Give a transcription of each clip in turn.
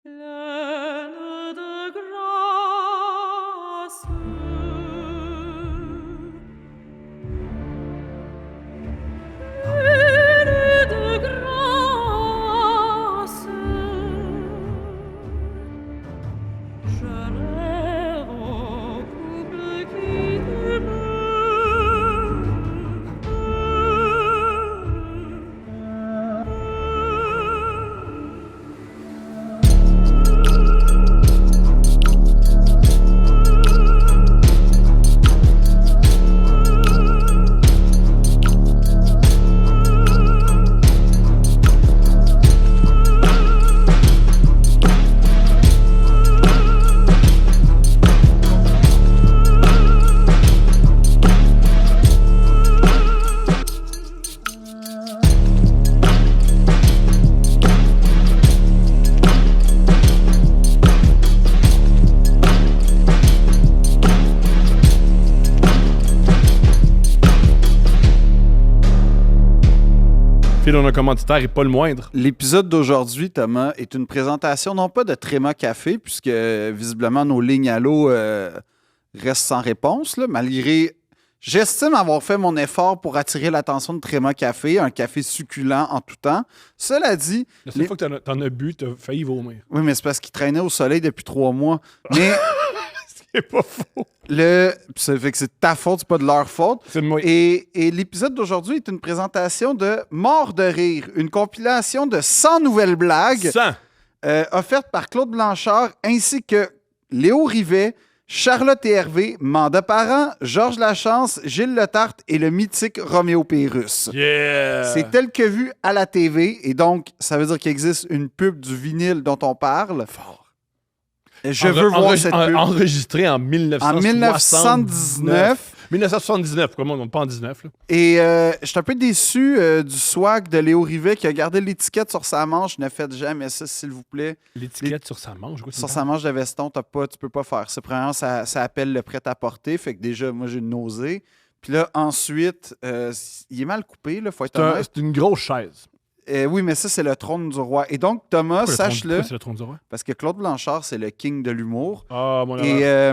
Pleine de grâce. Pleine de grâce. Je rêve au couple qui On a un commanditaire et pas le moindre. L'épisode d'aujourd'hui, Thomas, est une présentation non pas de Tréma Café, puisque visiblement nos lignes à l'eau restent sans réponse, là, malgré... J'estime avoir fait mon effort pour attirer l'attention de Tréma Café, un café succulent en tout temps. Cela dit... La seule fois que t'en as bu, t'as failli vomir. Oui, mais c'est parce qu'il traînait au soleil depuis 3 mois. Mais... C'est pas faux. Ça fait que c'est ta faute, c'est pas de leur faute. C'est moi. Et l'épisode d'aujourd'hui est une présentation de Mort de rire, une compilation de 100 nouvelles blagues 100. offerte par Claude Blanchard ainsi que Léo Rivet, Charlotte et Hervé, Manda Parent, Georges Lachance, Gilles Letarte et le mythique Roméo Pérus. Yeah! C'est tel que vu à la TV et donc ça veut dire qu'il existe une pub du vinyle dont on parle. Fort. Je veux voir cette pub. Enregistré en 1979. 1979, comment on pas en 19. Là. Et je suis un peu déçu du swag de Léo Rivet qui a gardé l'étiquette sur sa manche. Ne faites jamais ça, s'il vous plaît. L'étiquette sur sa manche. Sur sa manche de veston, tu peux pas faire ça. Premièrement, ça appelle le prêt-à-porter. Fait que déjà, moi, j'ai une nausée. Puis là, ensuite, il est mal coupé, là, faut être honnête. C'est une grosse chaise. Oui, mais ça, c'est le trône du roi. Et donc, Thomas, sache-le. C'est le trône du roi? Parce que Claude Blanchard, c'est le king de l'humour. Ah, mon Et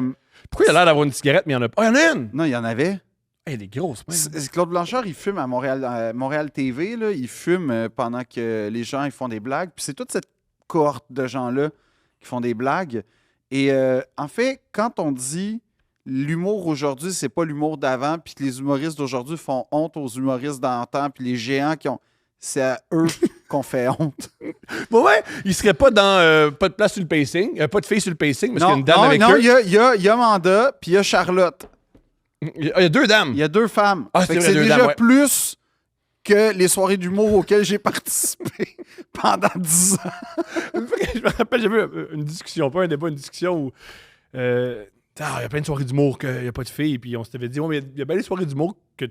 pourquoi il a l'air d'avoir une cigarette, mais il y en a pas? Ah, il y en a une! non, il y en avait. Elle est grosse, même. Claude Blanchard, il fume à Montréal TV. Là. Il fume pendant que les gens ils font des blagues. Puis c'est toute cette cohorte de gens-là qui font des blagues. Et en fait, quand on dit l'humour aujourd'hui, c'est pas l'humour d'avant, puis que les humoristes d'aujourd'hui font honte aux humoristes d'antan, puis les géants qui ont... C'est à eux qu'on fait honte. Bon, ouais, il serait pas dans pas de place sur le pacing, pas de fille sur le pacing, parce qu'il y a une dame avec non, eux. il y a Amanda, puis il y a Charlotte. Il y a 2 dames. Il y a 2 femmes. Ah, Fait que vrai, c'est 2 déjà dames, ouais. plus que les soirées d'humour auxquelles j'ai participé pendant 10 ans. Je me rappelle, j'avais une discussion, pas un débat, une discussion où il y a plein de soirées d'humour qu'il n'y a pas de filles, puis on s'était dit, mais il y a bien des soirées d'humour que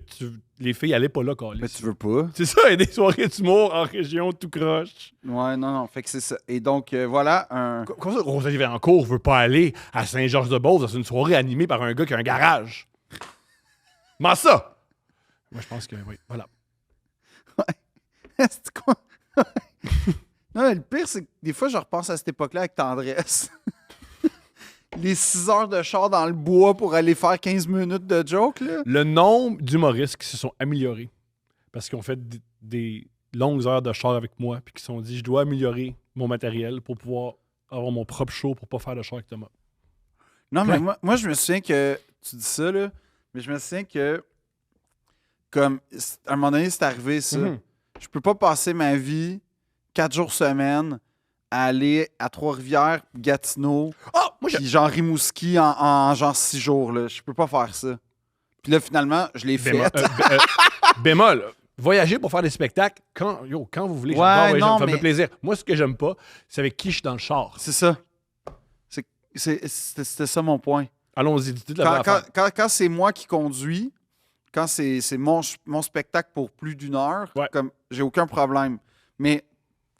les filles n'allaient pas là, câlisse. Mais tu veux pas. C'est ça, il y a des soirées d'humour en région tout croche. Ouais, non. Fait que c'est ça. Et donc, voilà un... Comment ça, Rosalie Vaillancourt veut pas aller à Saint-Georges-de-Beauce dans une soirée animée par un gars qui a un garage? Comment ça? Moi, je pense que oui, voilà. Ouais. C'est quoi? Non, mais le pire, c'est que des fois, je repense à cette époque-là avec tendresse. Les 6 heures de char dans le bois pour aller faire 15 minutes de joke, là. Le nombre d'humoristes qui se sont améliorés parce qu'ils ont fait des longues heures de char avec moi puis qui se sont dit, je dois améliorer mon matériel pour pouvoir avoir mon propre show pour pas faire de char avec Thomas. Non, mais moi, je me souviens que... Tu dis ça, là, mais je me souviens que... Comme, à un moment donné, c'est arrivé, ça. Mhm. Je peux pas passer ma vie 4 jours semaine à aller à Trois-Rivières, Gatineau, puis genre Rimouski en genre 6 jours. Là. Je peux pas faire ça. Puis là, finalement, je l'ai fait. Bémol, voyager pour faire des spectacles, quand vous voulez, Ouais, j'adore voyager, non, ça me mais- fait plaisir. Moi, ce que j'aime pas, c'est avec qui je suis dans le char. C'est ça. C'était ça mon point. Allons-y, dites la vraie affaire. Quand c'est moi qui conduis, quand c'est mon spectacle pour plus d'1 heure, Ouais. comme j'ai aucun problème. Mais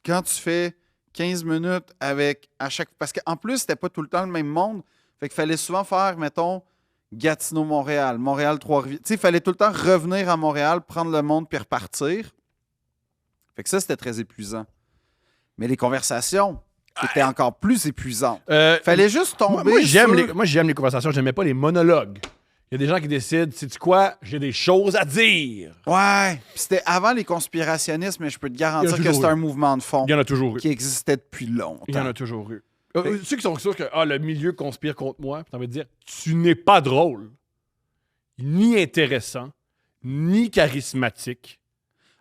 quand tu fais 15 minutes avec à chaque... Parce qu'en plus, c'était pas tout le temps le même monde. Fait qu'il fallait souvent faire, mettons, Gatineau-Montréal, Montréal-Trois-Rivières. Tu sais, il fallait tout le temps revenir à Montréal, prendre le monde puis repartir. Fait que ça, c'était très épuisant. Mais les conversations, qui était encore plus épuisante. Euh, Fallait juste moi, tomber j'aime sur... les conversations. J'aimais pas les monologues. Il y a des gens qui décident, sais-tu quoi, j'ai des choses à dire. Ouais. Puis c'était avant les conspirationnistes, mais je peux te Il y en a garantir que toujours c'est eu. un mouvement de fond Il y en a toujours eu. qui existait depuis longtemps. Il y en a toujours eu. Ceux qui sont sûrs que le milieu conspire contre moi, puis t'as envie de dire, tu n'es pas drôle, ni intéressant, ni charismatique.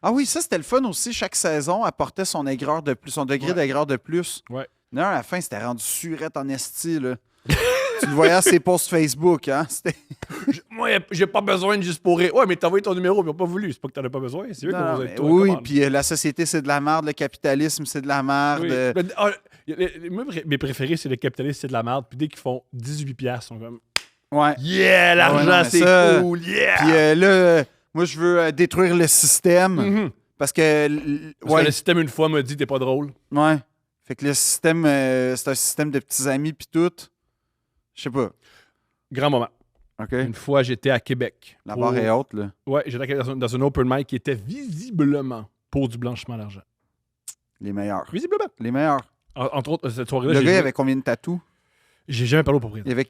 Ah oui, ça, c'était le fun aussi. Chaque saison apportait son aigreur de plus, son degré Ouais. d'aigreur de plus. Ouais. Non, à la fin, c'était rendu surette en esti, là. Tu le voyais à ses posts Facebook, hein? C'était... Moi, j'ai pas besoin de juste pour rire. Ouais, mais t'as envoyé ton numéro, mais ils ont pas voulu. C'est pas que t'en as pas besoin. C'est eux qui Non, ont besoin mais de toi. oui, Commande. puis la société, c'est de la merde. Le capitalisme, c'est de la merde. Oui. Moi, mes préférés, c'est le capitaliste, c'est de la merde. Puis dès qu'ils font 18$, ils sont comme Ouais. yeah, l'argent, Ouais, non, mais c'est ça- cool, yeah! Puis là, moi, je veux détruire le système. Mhm. Parce que... Parce ouais. que le système, une fois, m'a dit t'es pas drôle. Ouais. Fait que le système, c'est un système de petits amis, puis tout. Je sais pas. Grand moment. OK? Une fois, j'étais à Québec. La barre est haute, là. Ouais, j'étais à Québec dans un open mic qui était visiblement pour du blanchiment d'argent. Les meilleurs. Visiblement. Les meilleurs. Entre autres, cette soirée-là, Le j'ai gars, il joué- avait combien de tatous? j'ai jamais parlé au propriétaire. Il avait...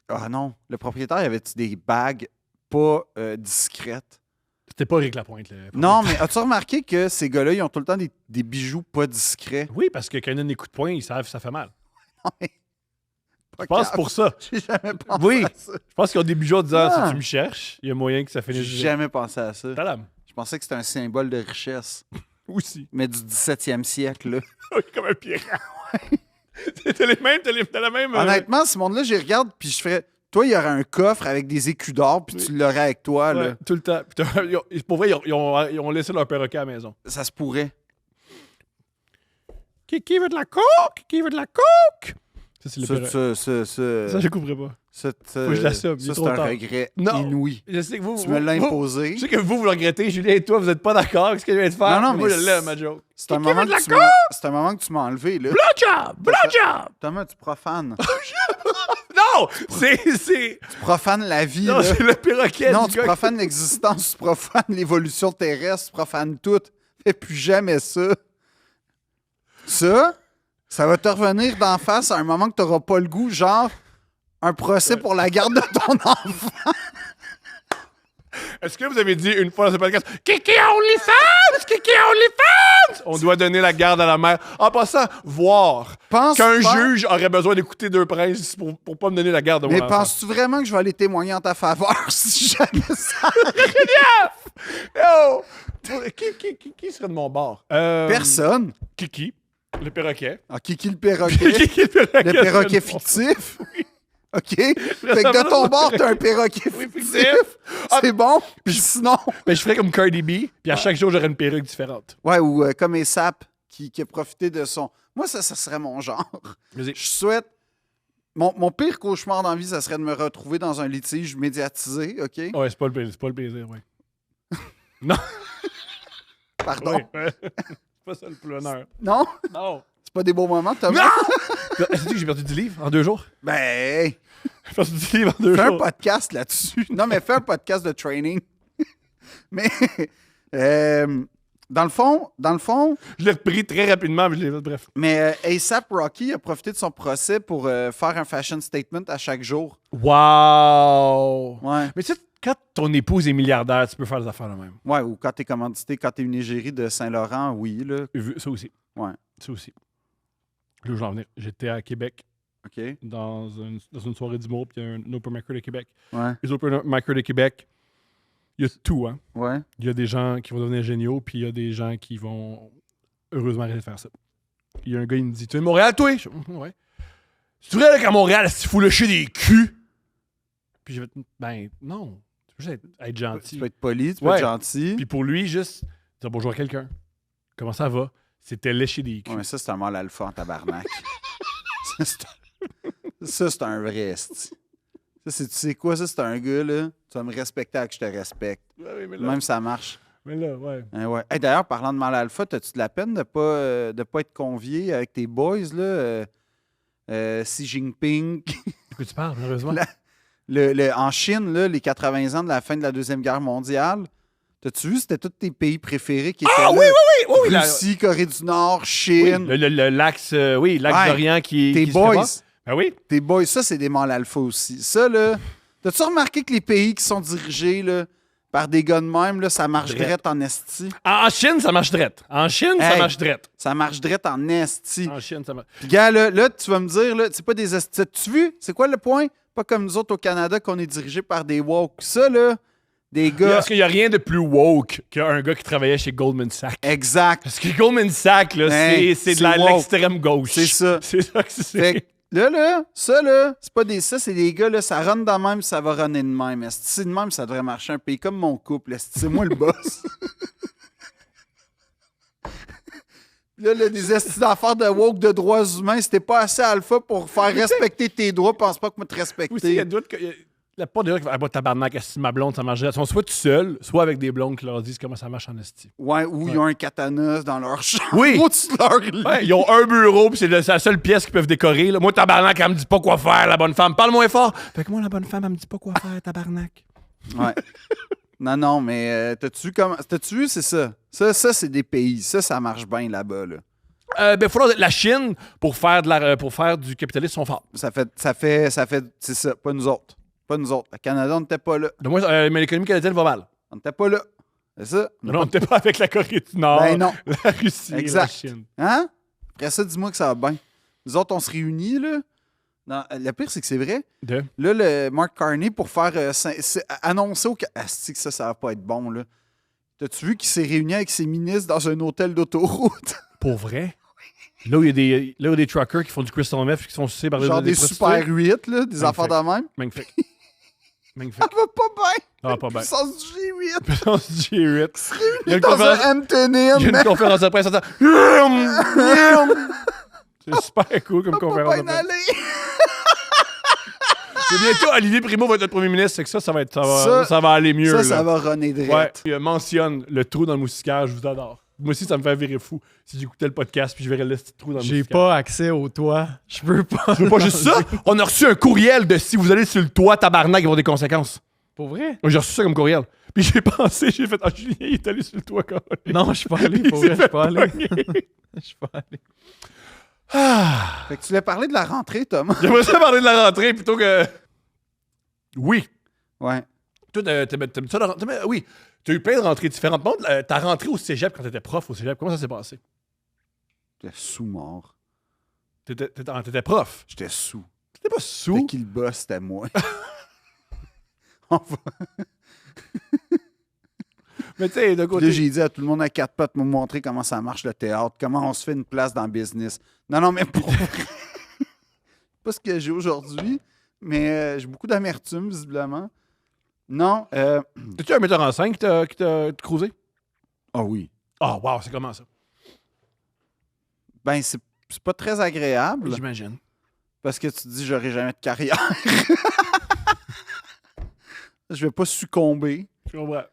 Ah non. Le propriétaire, il avait-tu des bagues pas discrètes? C'était pas Rick Lapointe. Le Non, mais as-tu remarqué que ces gars-là, ils ont tout le temps des bijoux pas discrets? Oui, parce que quand ils donnent des coups de poing, ils savent que ça fait mal. Non, mais... Je pense que c'est pour ça. J'ai jamais pensé Oui. à ça. Je pense qu'ils ont des bijoux en disant Ah. si tu me cherches, il y a moyen que ça J'ai finisse. jamais pensé à ça. T'as l'âme. Je pensais que c'était un symbole de richesse. Aussi. Mais du 17e siècle, là. Oui, comme un pirate. T'as les mêmes, t'as la même. Honnêtement, ce monde-là, j'y regarde, puis je ferais... Toi, il y aurait un coffre avec des écus d'or, puis Oui. tu l'aurais avec toi, ouais, là. tout le temps. Puis pour vrai, ils ont laissé leur perroquet à la maison. Ça se pourrait. Qui veut de la coke? Qui veut de la coke? Ça, c'est le perroquet. Ça, je couperai pas. Faut que je l'assume, il est Ça, c'est trop un tard. regret Non. inouï. Je sais que vous. Tu me l'as imposé. Je sais que vous le regrettez. Julien et toi, vous êtes pas d'accord avec ce que je viens de faire. Non, non, moi, mais je l'aime, ma joke. C'est un, Qui veut moment de la que tu m'as- c'est un moment que tu m'as enlevé, là. Blowjob! Blowjob! Thomas, tu profanes. Non! C'est. Tu profanes la vie, Non, là. c'est le perroquet. Non, du tu gars. profanes l'existence, tu profanes l'évolution terrestre, tu profanes tout. Fais plus jamais ça. Ça va te revenir d'en face à un moment que tu n'auras pas le goût, genre un procès pour la garde de ton enfant. Est-ce que vous avez dit une fois dans ce podcast Kiki OnlyFans! Kiki OnlyFans! On doit donner la garde à la mère. En passant, voir Pense qu'un pas- juge aurait besoin d'écouter deux princes pour pas me donner la garde de mon Mais enfant. penses-tu vraiment que je vais aller témoigner en ta faveur si jamais ça... Yo! Qui serait de mon bord? Personne. Kiki, le perroquet. Ah, Kiki le perroquet. Kiki, le perroquet. Le perroquet serait de mon- fictif. OK? Fait que de ton bord, t'as un perroquet Oui, fictif. fictif. Ah, C'est bon. Puis sinon... Ben, je ferais comme Cardi B, puis à chaque jour, j'aurais une perruque différente. Ouais, ou comme ASAP qui a profité de son... Moi, ça serait mon genre. Vas-y. Je souhaite... Mon pire cauchemar dans la vie, ça serait de me retrouver dans un litige médiatisé, OK? Ouais, c'est pas le plaisir, ouais. Non. Pardon. Ouais, ouais. C'est pas ça le planeur. Non? Non. C'est pas des beaux moments, Thomas? Non! Est-ce que j'ai perdu 10 livres en 2 jours? Ben, hey, J'ai perdu 10 livres en 2 fais un jours. podcast là-dessus. Non, mais fais un podcast de training. Mais, dans le fond, Je l'ai repris très rapidement, mais je l'ai fait, bref. mais ASAP Rocky a profité de son procès pour faire un fashion statement à chaque jour. Wow! Ouais. Mais tu sais, quand ton épouse est milliardaire, tu peux faire des affaires de même. Ouais, ou quand t'es commandité, quand t'es une égérie de Saint-Laurent, oui, là. Ça aussi. Ouais. Ça aussi. Là où je vais en venir. J'étais à Québec OK? dans une soirée d'humour, puis il y a un open micer de Québec. Ouais. Les open micers de Québec, il y a tout, hein. Ouais. Il y a des gens qui vont devenir géniaux, puis il y a des gens qui vont heureusement arrêter de faire ça. Il y a un gars, il me dit: Tu es de Montréal, toi? Je dis, ouais. C'est vrai qu'à Montréal, il faut lâcher des culs. Puis je vais ben non. Tu peux juste être gentil. Tu peux être poli, tu peux Ouais. être gentil. Puis pour lui, juste dire bonjour à quelqu'un. Comment ça va? C'était lécher des culs. Ouais, mais ça, c'est un mal alpha en tabarnak. Ça, c'est un vrai esti. Ça, tu sais quoi? Ça, c'est un gars, là. Tu vas me respecter avec que je te respecte. Ouais, mais là, Même ça marche. ouais. Hein, ouais. Hey, d'ailleurs, parlant de mal alpha, as-tu de la peine de pas être convié avec tes boys, là? Xi Jinping. De quoi tu parles, malheureusement? En Chine, là, les 80 ans de la fin de la Deuxième Guerre mondiale, T'as-tu vu, c'était tous tes pays préférés qui étaient Ah là. oui, la- Russie, Corée du Nord, oui, Chine. l'axe l'axe Ouais. d'Orient qui Tes qui se boys. prépare. Ben oui. Tes boys, ça, c'est des mâles alpha aussi. Ça, là, t'as-tu remarqué que les pays qui sont dirigés là, par des gars de même, là, ça marche Drette. drette en esti? En Chine, ça marche drette. En Chine, ça Hey. marche drette. Ça marche drette en esti. En Chine, ça marche. Puis, gars, là, tu vas me dire, là, c'est pas des esti. Tu vu? C'est quoi le point? Pas comme nous autres au Canada qu'on est dirigé par des woke. Ça, là, des gars. Parce qu'il n'y a rien de plus woke qu'un gars qui travaillait chez Goldman Sachs. Exact. Parce que Goldman Sachs, là, Hey, c'est de c'est woke. l'extrême gauche. C'est ça. C'est ça que c'est. Fait que là, ça, là, c'est pas des ça, c'est des gars, là, ça run de même, ça va runner de même. Esti, c'est de même, ça devrait marcher un pays comme mon couple. Esti, c'est moi le boss. Là, des estis d'affaires de woke de droits humains, c'était pas assez alpha pour faire respecter tes droits, pense pas que moi te Aussi, il y respecter. a d'autres que. La part des gens qui font ah, bah, tabarnak, esti, ma blonde, ça marche drette. Ils sont soit tout seuls, soit avec des blondes qui leur disent comment ça marche en esti. Ouais, ou ils ont un katana dans leur chambre. Oui. Au-dessus de leur lit. Ouais, ils ont un bureau, puis c'est la seule pièce qu'ils peuvent décorer. Là. Moi, tabarnak, elle me dit pas quoi faire, la bonne femme. Parle moins fort. Fait que moi, la bonne femme, elle me dit pas quoi faire, tabarnak. Ouais. Non, mais t'as-tu vu, c'est ça. Ça, c'est des pays. Ça marche bien là-bas, là. La Chine, pour faire du capitalisme, sont forts. Ça fait, c'est ça, pas nous autres. Pas nous autres. Le Canada, on n'était pas là. Mais l'économie canadienne va mal. On n'était pas là. C'est ça? Non, on n'était pas avec la Corée du Nord, Ben non. la Russie, Exact. la Chine. Hein? Après ça, dis-moi que ça va bien. Nous autres, on se réunit, là. Non, le pire, c'est que c'est vrai. De? Là, le Mark Carney, pour faire annoncer au... Asti que ça va pas être bon, là. T'as-tu vu qu'il s'est réuni avec ses ministres dans un hôtel d'autoroute? Pour vrai? Là où il y a des truckers qui font du crystal meth qui sont sucés par Genre des prostituées. Super 8, là, des affaires de même. Magnifique. Magnifique. Ça va pas bien! Ah, pas bien. Puissance du G8! Puissance du G8. Il y a une Dans conférence, un Antonin, il y a une mais conférence de presse. Ça c'est super cool comme ça va conférence pas de bien presse. aller! Et bientôt, Olivier Primo va être notre premier ministre. C'est que ça va Ça aller mieux. Ça là. va runner Ouais. direct. Il mentionne le trou dans le moustiquaire. Je vous adore. Moi aussi, ça me fait virer fou. Si j'écoutais le podcast puis je verrais le petit trou dans le J'ai moustiquaire. pas accès au toit. Je peux pas. C'est pas juste ça. On a reçu un courriel de si vous allez sur le toit, tabarnak, il va y avoir des conséquences. Pour vrai? J'ai reçu ça comme courriel. Puis j'ai pensé, j'ai fait, ah, Julien, il est allé sur le toit quand même. Non, je suis pas allé. Pour Il vrai, s'est je suis pas fait allé. pogner. Je suis pas allé. Ah! Fait que tu voulais parler de la rentrée, Thomas? J'aimerais ça parler de la rentrée plutôt que. Oui. Ouais. Toi, t'aimes ça, oui. Tu as eu plein de rentrées différentes. Bon, ta rentrée au cégep quand t'étais prof au cégep, comment ça s'est passé? J'étais sous-mort. T'étais prof. J'étais sous. T'étais pas C'était sous. qui le boss? C'était moi. Enfin, Mais tu sais, de là, côté. j'ai dit à tout le monde à quatre pattes, me montrer comment ça marche le théâtre, comment on se fait une place dans le business. Non, mais pour vrai. Pas ce que j'ai aujourd'hui, mais j'ai beaucoup d'amertume, visiblement. Non. T'as-tu un metteur en scène qui t'a cruisé? Ah oui. Ah, wow, c'est comment ça? Ben, c'est pas très agréable J'imagine. parce que tu te dis, j'aurai jamais de carrière. Je vais pas succomber Je comprends.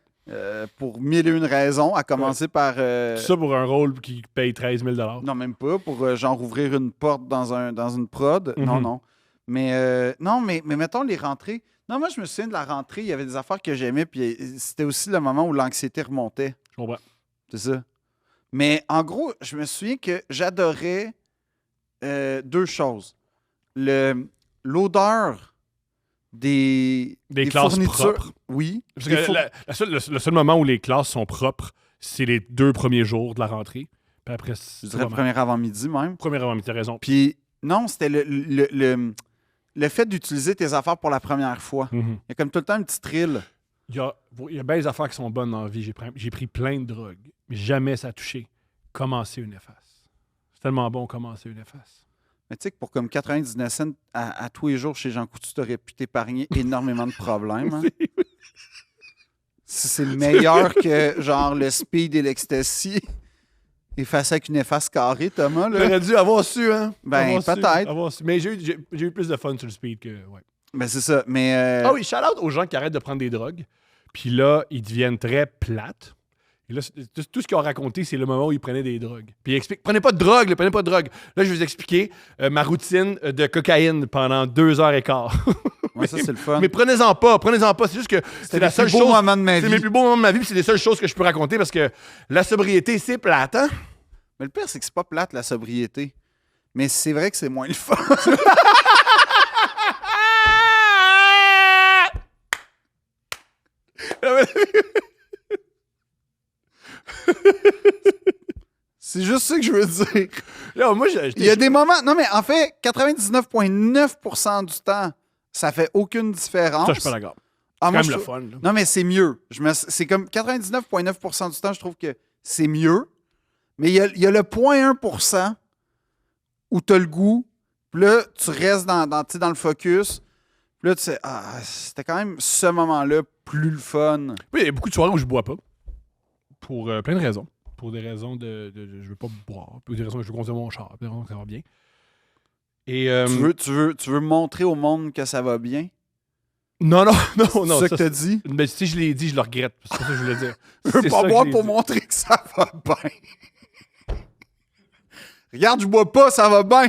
pour mille et une raisons, à commencer par. Tout ça pour un rôle qui paye 13 000 Non, même pas. Pour genre ouvrir une porte dans une prod. Mhm. Non. Mais mettons les rentrées. Non, moi, je me souviens de la rentrée. Il y avait des affaires que j'aimais. Puis c'était aussi le moment où l'anxiété remontait. Je comprends. C'est ça. Mais en gros, je me souviens que j'adorais deux choses. L'odeur des classes fournitures. propres. Oui. Parce Des que four- le seul moment où les classes sont propres, c'est les 2 premiers jours de la rentrée. Puis après, Je c'est dirais le premier avant-midi même. premier avant, t'as raison. Puis non, c'était le fait d'utiliser tes affaires pour la première fois. Mhm. Il y a comme tout le temps un petit thrill. Il y a bien des affaires qui sont bonnes dans la vie. J'ai pris plein de drogues, mais jamais ça a touché. Commencer une efface. C'est tellement bon commencer une efface. Mais tu sais que pour comme 99 cents à tous les jours chez Jean Coutu, t'aurais pu t'épargner énormément de problèmes. Hein? C'est meilleur que genre le speed et l'ecstasy effacé avec une efface carrée, Thomas. Là. J'aurais dû avoir su, hein? Ben, Avoir su, peut-être. avoir su. Mais j'ai eu plus de fun sur le speed que. Ouais. Ben c'est ça. Mais Ah oui, shout-out aux gens qui arrêtent de prendre des drogues. Puis là, ils deviennent très plates. Et là, tout ce qu'ils ont raconté, c'est le moment où ils prenaient des drogues. Puis ils expliquent, prenez pas de drogue, prenez pas de drogue. Là, je vais vous expliquer ma routine de cocaïne pendant 2 heures et quart. Ouais, ça, c'est le fun. Mais prenez-en pas. C'est juste que c'est C'était la les seule plus beaux chose. moments de ma C'est vie. mes plus beaux moments de ma vie, puis c'est les seules choses que je peux raconter parce que la sobriété, c'est plate, hein? Mais le pire, c'est que c'est pas plate, la sobriété. Mais c'est vrai que c'est moins le fun. C'est juste ça que je veux dire. Là, moi, Il y a des moments... Non, mais en fait, 99,9% du temps, ça fait aucune différence. Ça, je suis pas d'accord. Ah, C'est moi, quand je même le trouve- fun. Là. Non, mais c'est mieux. C'est comme 99,9% du temps, je trouve que c'est mieux. Mais il y a le 0,1% où tu as le goût. Puis là, tu restes tu sais, dans le focus. Puis là, tu sais, c'était quand même ce moment-là plus le fun. Oui, il y a beaucoup de soirées où je bois pas. Pour plein de raisons. Pour des raisons je veux pas boire. Pour des raisons que je veux conduire mon char. Pour des raisons que ça va bien. Et, Tu veux montrer au monde que ça va bien? Non. C'est ça que t'as dit? Mais si je l'ai dit, je le regrette. C'est pas ça que je voulais dire. Je veux C'est pas ça que boire je l'ai pour dit. montrer que ça va bien. Regarde, je bois pas, ça va bien.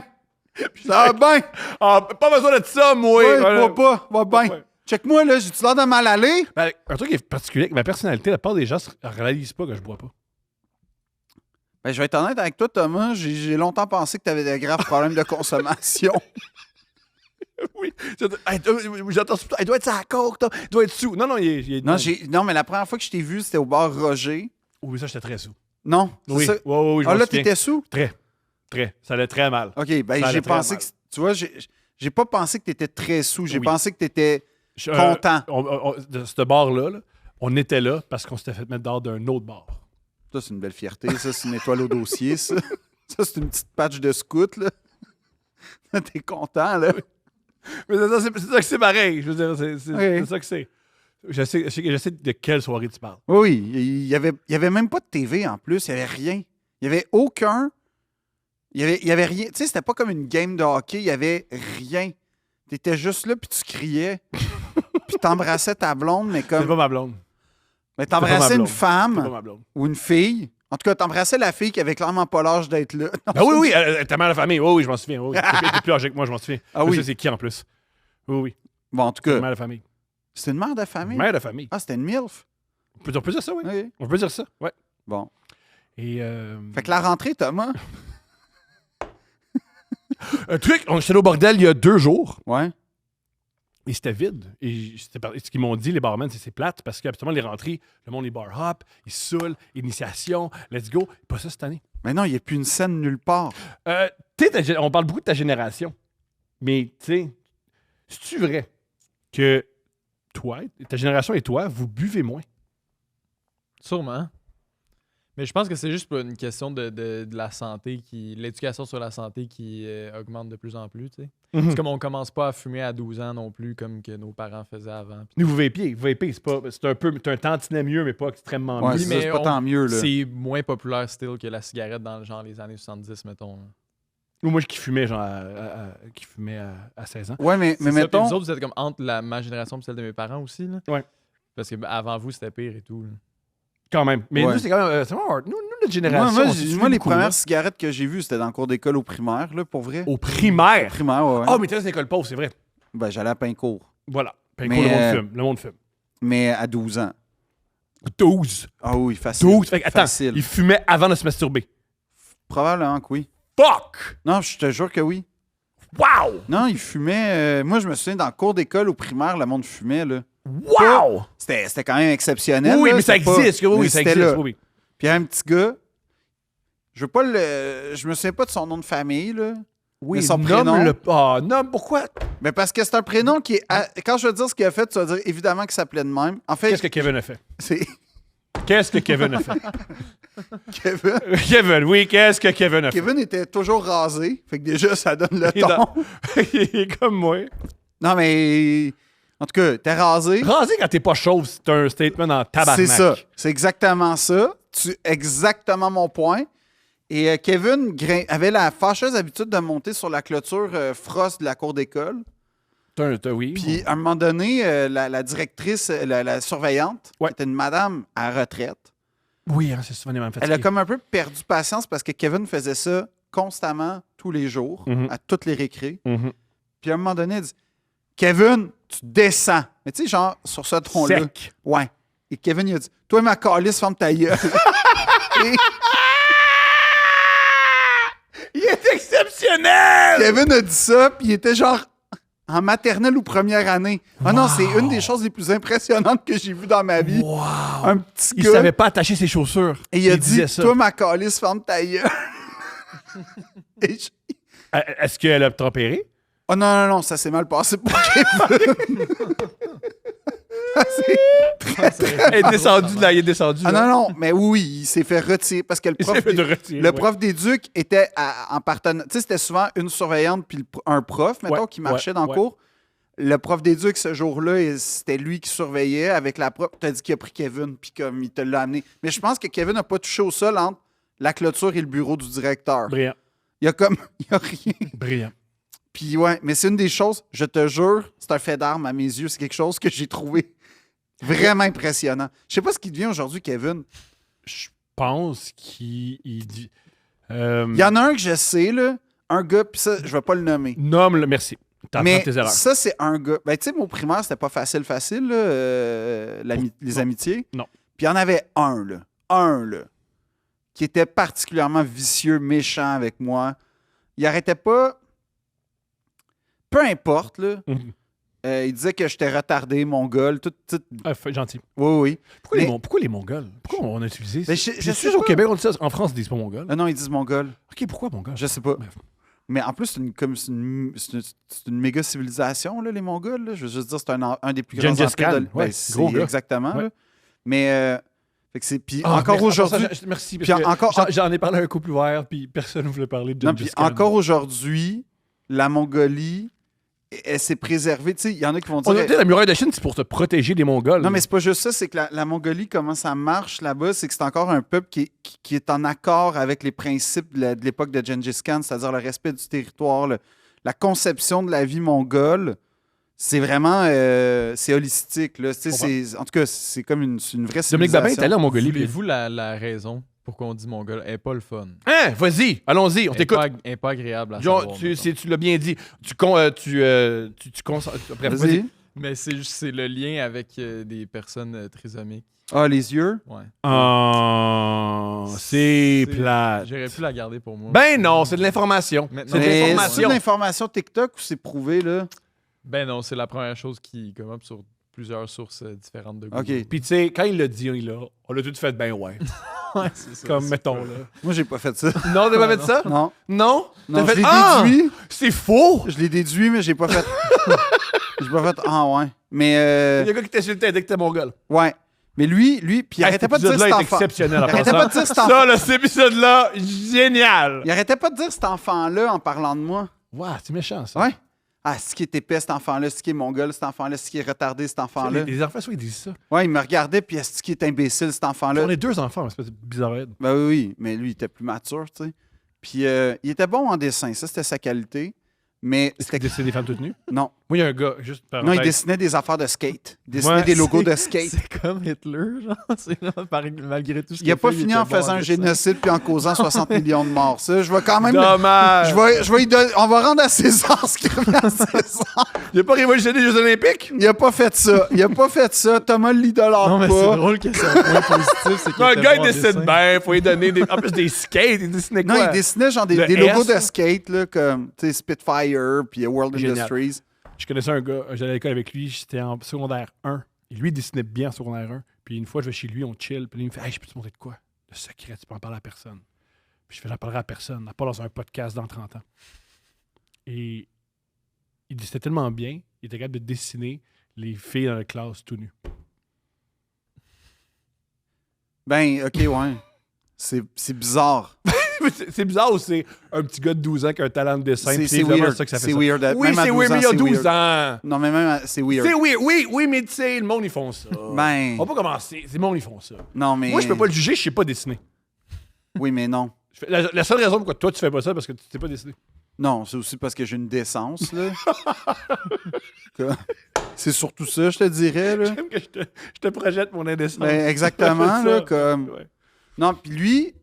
Ça va bien. Ah, pas besoin de ça, moi. Ouais, je bois pas, va bien. Ouais. Check-moi, là, j'ai-tu l'air de mal aller? Ben, un truc qui est particulier avec ma personnalité, la part des gens ne réalisent pas que je bois pas. Ben, je vais être honnête avec toi, Thomas. J'ai longtemps pensé que tu avais de graves problèmes de consommation. Oui. J'entends ça. Il doit être sa coke, il doit être sous. Non, il est. Non, mais la première fois que je t'ai vu, c'était au bar Roger. Oui, ça, j'étais très sous. Non, c'est Oui, ça. oui, je Ah, m'en là, souviens. t'étais sous? Très. Ça allait très mal. OK, ben, Ça allait j'ai très pensé mal. que... Tu vois, j'ai pas pensé que t'étais très sous. J'ai Oui. pensé que t'étais Je- content. De ce bar-là, là, on était là parce qu'on s'était fait mettre dehors d'un autre bar. Ça, c'est une belle fierté. Ça, c'est une étoile au dossier, ça. Ça, c'est une petite patch de scout, là. T'es content, là. Mais c'est ça que c'est pareil. Je veux dire, c'est Oui. ça que c'est. Je sais de quelle soirée tu parles. Oui, il y avait même pas de TV en plus, il y avait rien. Il y avait aucun. Il y avait rien. Tu sais, c'était pas comme une game de hockey, il y avait rien. T'étais juste là puis tu criais. Puis t'embrassais ta blonde, mais C'est comme. pas ma blonde. Mais pas t'embrassais ma une blonde. C'est pas femme ma blonde. ou une fille. En tout cas, t'embrassais la fille qui avait clairement pas l'âge d'être là. Ben oui, elle était mère de famille. Oui, je m'en souviens. Oui. Elle était plus âgée que moi, je m'en souviens. Ah Je oui. sais c'est qui en plus. Oui. Bon, en tout cas, Mère de famille. c'était une mère de famille. Mère de famille. Ah, c'était une MILF. On peut dire ça, oui. Oui. On peut dire ça, ouais. Bon. Et Fait que la rentrée, Thomas. un truc, on était au bordel il y a 2 jours Ouais. et c'était vide. Et ce qu'ils m'ont dit, les barmen, c'est plate parce qu'habituellement, les rentrées, le monde, les bar hop, ils se saoulent, initiation, let's go. Pas ça cette année. Mais non, il n'y a plus une scène nulle part. On parle beaucoup de ta génération, mais tu sais, c'est-tu vrai que toi, ta génération et toi, vous buvez moins? Sûrement. Mais je pense que c'est juste pour une question de la santé, l'éducation sur la santé qui augmente de plus en plus. Tu sais. C'est comme on commence pas à fumer à 12 ans non plus, comme que nos parents faisaient avant. Nous, vous vapez, c'est un tantinet mieux, mais pas extrêmement Ouais, mieux. c'est mais ça, c'est pas on- tant mieux, là. C'est moins populaire still que la cigarette dans genre les années 70, mettons. là. Ou moi, qui fumais, genre, qui fumait à 16 ans. Ouais, mais C'est ça, puis mettons. Ah, vous autres, vous êtes comme entre ma génération et celle de mes parents aussi. Là. Ouais. Parce que avant vous, c'était pire et tout. là. Quand même. Mais Ouais. nous, c'est quand même. C'est vraiment hard. Nous, notre génération. Moi, on se moi, fume les beaucoup, premières là. cigarettes que j'ai vues, c'était dans le cours d'école au primaire, là, pour vrai. Au primaire. Primaire, ouais. Ah, mais t'es dans une école pauvre, c'est vrai. Ben, j'allais à Pincourt. Voilà. Pinco, Mais, le monde fume. Le monde fume. Mais à 12 ans. 12. Ah oui, facile. 12. Fait que, attends, Facile. il fumait avant de se masturber. Probablement que oui. Fuck! Non, je te jure que oui. Wow! Non, il fumait. Moi, je me souviens, dans le cours d'école au primaire, le monde fumait, là. Wow! C'était quand même exceptionnel. Oui, là, mais ça c'était pas- existe. Oui, mais ça c'était existe. là. Oui. Puis il y a un petit gars. Je me souviens pas de son nom de famille, là. Oui, Mais son prénom? nomme-le pas. Nomme, pourquoi? Mais parce que c'est un prénom qui est. Quand je vais te dire ce qu'il a fait, tu vas dire évidemment qu'il s'appelait de même. En fait, Qu'est-ce que Kevin a fait? c'est Qu'est-ce que Kevin a fait? Kevin. Kevin, oui, qu'est-ce que Kevin a fait? Kevin était toujours rasé. Fait que déjà, ça donne le Il est ton. Il est comme moi. Non, mais. En tout cas, t'es rasé. Rasé quand t'es pas chauve, c'est un statement en tabarnak. C'est ça. C'est exactement ça. Exactement mon point. Et Kevin avait la fâcheuse habitude de monter sur la clôture frost de la cour d'école. Oui. Puis, à un moment donné, la directrice, la surveillante, Ouais. qui était une madame à retraite, Oui, hein, c'est souvent des mêmes elle a comme un peu perdu patience parce que Kevin faisait ça constamment, tous les jours, Mhm. à toutes les récrés. Mhm. Puis, à un moment donné, elle dit Kevin, tu descends. Mais tu sais, genre, sur ce ton-là. Sec. Ouais. Et Kevin, il a dit, toi, ma calice, ferme ta gueule. Et Il est exceptionnel! Kevin a dit ça, puis il était genre en maternelle ou première année. Ah non, c'est une des choses les plus impressionnantes que j'ai vues dans ma vie. Wow! Un petit Il gars. savait pas attacher ses chaussures. Et il a dit, disait ça. toi, ma calice, ferme ta gueule. Et Est-ce qu'elle a tempéré? oh non, ça s'est mal passé pour Kevin. Elle est descendue de là, il est descendu. Ah là. non, mais oui, il s'est fait retirer parce que le Il prof, s'est fait de retirer, le ouais. prof d'éduc était en partenariat. Tu sais, c'était souvent une surveillante puis un prof, mettons, Ouais, qui marchait dans le ouais. cours. Le prof d'éduc, ce jour-là, c'était lui qui surveillait avec la prof. Tu as dit qu'il a pris Kevin, puis comme il te l'a amené. Mais je pense que Kevin n'a pas touché au sol entre la clôture et le bureau du directeur. Brillant. Il y a comme. Il y a rien. Brillant. Puis ouais, mais c'est une des choses, je te jure, c'est un fait d'armes à mes yeux. C'est quelque chose que j'ai trouvé vraiment impressionnant. Je sais pas ce qu'il devient aujourd'hui, Kevin. Je pense qu'il dit. Il y en a un que je sais, là. Un gars, puis ça, je vais pas le nommer. Nomme-le, merci. T'apprends Mais tes erreurs. ça, c'est un gars. Ben, tu sais, mon primaire, c'était pas facile, là, les Non. amitiés. Non. Puis il y en avait un, là, qui était particulièrement vicieux, méchant avec moi. Il arrêtait pas. Peu importe, là. Mhm. Il disait que j'étais retardé, mongol, tout. Ah, gentil. Oui. Pourquoi les Mongols? Pourquoi on a utilisé ça? Mais je Je sais suis au pas. Québec, on dit ça. En France, ils disent pas Mongol. Ah non, ils disent mongol. OK, pourquoi Mongol? Je sais pas. Bref. Mais en plus, c'est une méga civilisation, là, les Mongols. Là. Je veux juste dire, c'est un des plus grands Gengis empires Khan, de... ouais, Ben, c'est gros gars. exactement. Ouais. Là. Mais, fait que c'est... Puis Ah, encore merci. aujourd'hui... Merci. Puis Parce que encore- j'en ai parlé à un couple ouvert, puis personne ne voulait parler de Non, Gengis puis Khan. encore aujourd'hui, la Mongolie, elle s'est préservée. Tu sais, il y en a qui vont dire... On a dit la muraille de Chine, c'est pour te protéger des Mongols. Non, mais c'est pas juste ça, c'est que la Mongolie, comment ça marche là-bas, c'est que c'est encore un peuple qui est en accord avec les principes de l'époque de Gengis Khan, c'est-à-dire le respect du territoire, la conception de la vie mongole. C'est vraiment c'est holistique. Là. Tu sais, en tout cas, c'est comme une vraie civilisation. Dominique Babin est allé en Mongolie. puis- Voulez-vous la raison pourquoi on dit mongol? Elle n'est pas le fun. Hein, vas-y, allons-y, on Elle est t'écoute. pas, elle est pas agréable à Genre, savoir, tu mettons. l'as bien dit. Après, Vas-y. Mais c'est le lien avec des personnes trisomiques. Ah, les yeux. Ouais. Oh, c'est plate. J'aurais pu la garder pour moi. Ben non, c'est de l'information. Maintenant- C'est de Mais c'est l'information. de l'information TikTok ou c'est prouvé, là? Ben non, c'est la première chose qui come up sur plusieurs sources différentes de Google. OK. Puis tu sais, quand il l'a dit, on l'a tout fait ben ouais. Ouais, c'est ça. Comme, c'est mettons, pas- là. Moi, j'ai pas fait ça. Non, t'as pas fait ça? Non. Non? Non, T'as je l'ai fait... déduit. C'est faux! Je l'ai déduit, mais j'ai pas fait... j'ai pas fait... Ah, ouais. Mais, Il y a un gars qui t'insultait dès que t'es mongol. ouais. Mais lui, puis il arrêtait pas de dire cet cet enfant... exceptionnel. en Il arrêtait passant. pas de dire cet enfant... Ça, là, cet épisode-là, génial! Il arrêtait pas de dire cet enfant-là en parlant de moi. Wow, c'est méchant, ça. Ouais. Ah, c'est qui est épais, cet enfant-là, c'est qui est mongol, cet enfant-là, c'est qui est retardé, cet enfant-là. Les enfants, soit ils disent ça. Ouais, il me regardait, puis est-ce qui est imbécile, cet enfant-là. On est deux enfants, c'est bizarre. Ben oui, mais lui, il était plus mature, tu sais. Puis il était bon en dessin, ça, c'était sa qualité. Mais Est-ce qu'il c'était... dessine des femmes toutes nues? Non. Moi, il y a un gars, juste par Non, il dessinait des affaires de skate. Il dessinait Ouais, des logos de C'est skate. c'est comme Hitler, genre. C'est là, malgré tout ce Il a qu'il pas fait, fini était en bon faisant un dessin. génocide puis en causant 60 millions de morts. Ça, je vais quand même... Dommage! Je vais y donner... On va rendre à César ce qu'il remet à César. Il a pas révolutionné les Jeux Olympiques? Il a pas fait ça. Il a pas fait ça. Thomas l'idolâtre Non, mais c'est pas. drôle que c'est un point positif. C'est qu'il Non, le était gars, il bon en dessine dessin. bien, faut lui donner des... En plus des skates, il dessinait Non, quoi? il dessinait genre des Le logos S, de là. skate, là, comme tu sais, Spitfire puis World Génial. Industries. Je connaissais un gars, j'allais à l'école avec lui, j'étais en secondaire 1. Et lui, il dessinait bien en secondaire 1. Puis une fois, je vais chez lui, on chill. Puis il me fait « Hey, je peux te montrer de quoi? Le secret, tu peux en parler à personne. » Puis je fais « J'en parlerai à personne, pas dans un podcast dans 30 ans. » Et il dessinait tellement bien, il était capable de dessiner les filles dans la classe tout nues. Ben, OK, ouais. C'est bizarre. C'est bizarre ou c'est un petit gars de 12 ans qui a un talent de dessin? puis C'est vraiment weird. ça que ça fait C'est ça. weird. Oui, Même à c'est 12 weird, ans, mais il y a c'est 12 weird. ans. Non, mais même, c'est weird. C'est weird, oui, mais tu sais, le monde, ils font ça. Ben, On va pas commencer, c'est le monde, ils font ça. non, mais... Moi, je peux pas le juger, je sais pas dessiner. Oui, mais non. La seule raison pourquoi toi, tu fais pas ça, parce que tu sais pas dessiner. Non, c'est aussi parce que j'ai une décence, là. Que- C'est surtout ça, je te dirais, là. J'aime que je te projette mon indécence. Ben, exactement, C'est là, ça. comme... Ouais. Non, puis lui,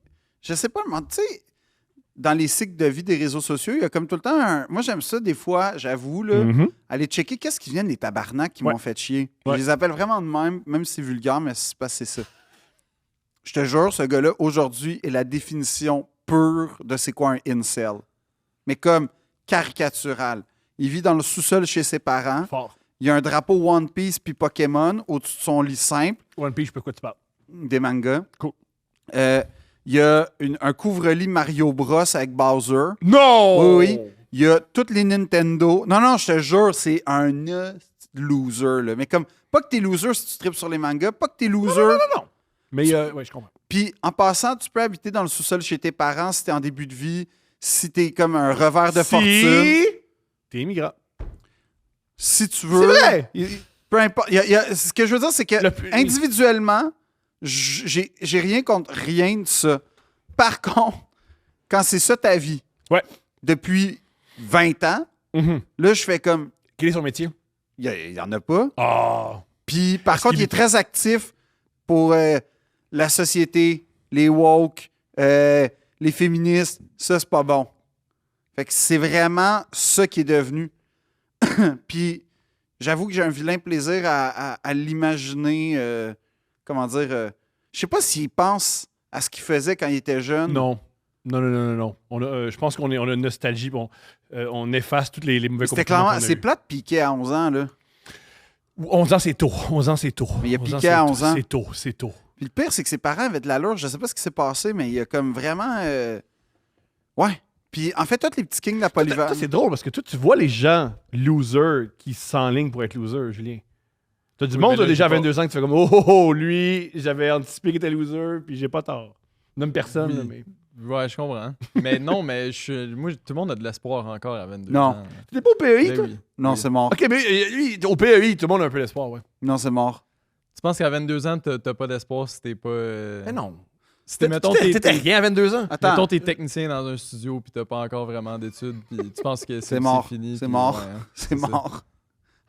je sais pas, mais tu sais, dans les cycles de vie des réseaux sociaux, il y a comme tout le temps Moi, j'aime ça, des fois, j'avoue, là, Mhm. aller checker qu'est-ce qui viennent des tabarnaks qui Ouais. m'ont fait chier. Ouais. Je les appelle vraiment de même si c'est vulgaire, mais c'est pas c'est ça. Je te jure, ce gars-là, aujourd'hui, est la définition pure de c'est quoi un incel. Mais comme caricatural. Il vit dans le sous-sol chez ses parents. Fort. Il y a un drapeau One Piece puis Pokémon au-dessus de son lit simple, One Piece, je sais pas de quoi tu parles. des mangas. Cool. Il y a un couvre-lit Mario Bros avec Bowser. Non! Oui, oui. Il y a toutes les Nintendo. Non, je te jure, c'est un loser. Là. Mais comme, pas que t'es loser si tu tripes sur les mangas, pas que t'es loser. Non. Mais, ouais, je comprends. Puis, en passant, tu peux habiter dans le sous-sol chez tes parents si t'es en début de vie, si t'es comme un revers de fortune. T'es immigrant. Si tu veux. C'est vrai! Peu importe. Ce que je veux dire, c'est que individuellement, j'ai rien contre rien de ça. Par contre, quand c'est ça ta vie, Ouais. depuis 20 ans, Mhm. là, je fais comme, Quel est son métier? il y en a pas. Ah! Puis, par Est-ce contre, qu'il- il est très actif pour la société, les woke, les féministes. Ça, c'est pas bon. Fait que c'est vraiment ça qui est devenu. Puis, j'avoue que j'ai un vilain plaisir à l'imaginer. Comment dire? Je sais pas s'il pense à ce qu'il faisait quand il était jeune. Non. Non. Je pense qu'on a une nostalgie. Bon, on efface toutes les mauvais C'était comportements. clairement. C'est plate piqué à 11 ans, là. 11 ans, c'est tôt. 11 ans, c'est tôt. Mais il a 11 ans, piqué à c'est 11 tôt. ans. C'est tôt. Puis le pire, c'est que ses parents avaient de l'allure. Je sais pas ce qui s'est passé, mais il y a comme vraiment. Ouais. Puis en fait, tous les petits kings de la Toi, polyvalence. c'est drôle parce que toi, tu vois les gens losers qui s'enlignent pour être losers, Julien. T'as du Oui, monde mais là, déjà à j'ai pas- 22 ans que tu fais comme oh, lui, j'avais anticipé qu'il était loser, puis j'ai pas tort. Nomme personne, Oui. là, mais. Ouais, je comprends. Mais non, mais moi, tout le monde a de l'espoir encore à 22 Non. ans. T'es pas au PEI, Ben toi? oui. Non, Oui. c'est mort. Ok, mais lui, au PEI, tout le monde a un peu d'espoir, ouais. Non, c'est mort. Tu penses qu'à 22 ans, t'as pas d'espoir si t'es pas. Mais non. Si t'es, mettons, T'étais rien à 22 ans. Attends, mettons, t'es technicien dans un studio puis t'as pas encore vraiment d'études puis tu penses que C'est mort. fini. C'est puis mort. ouais, hein. c'est ça. mort.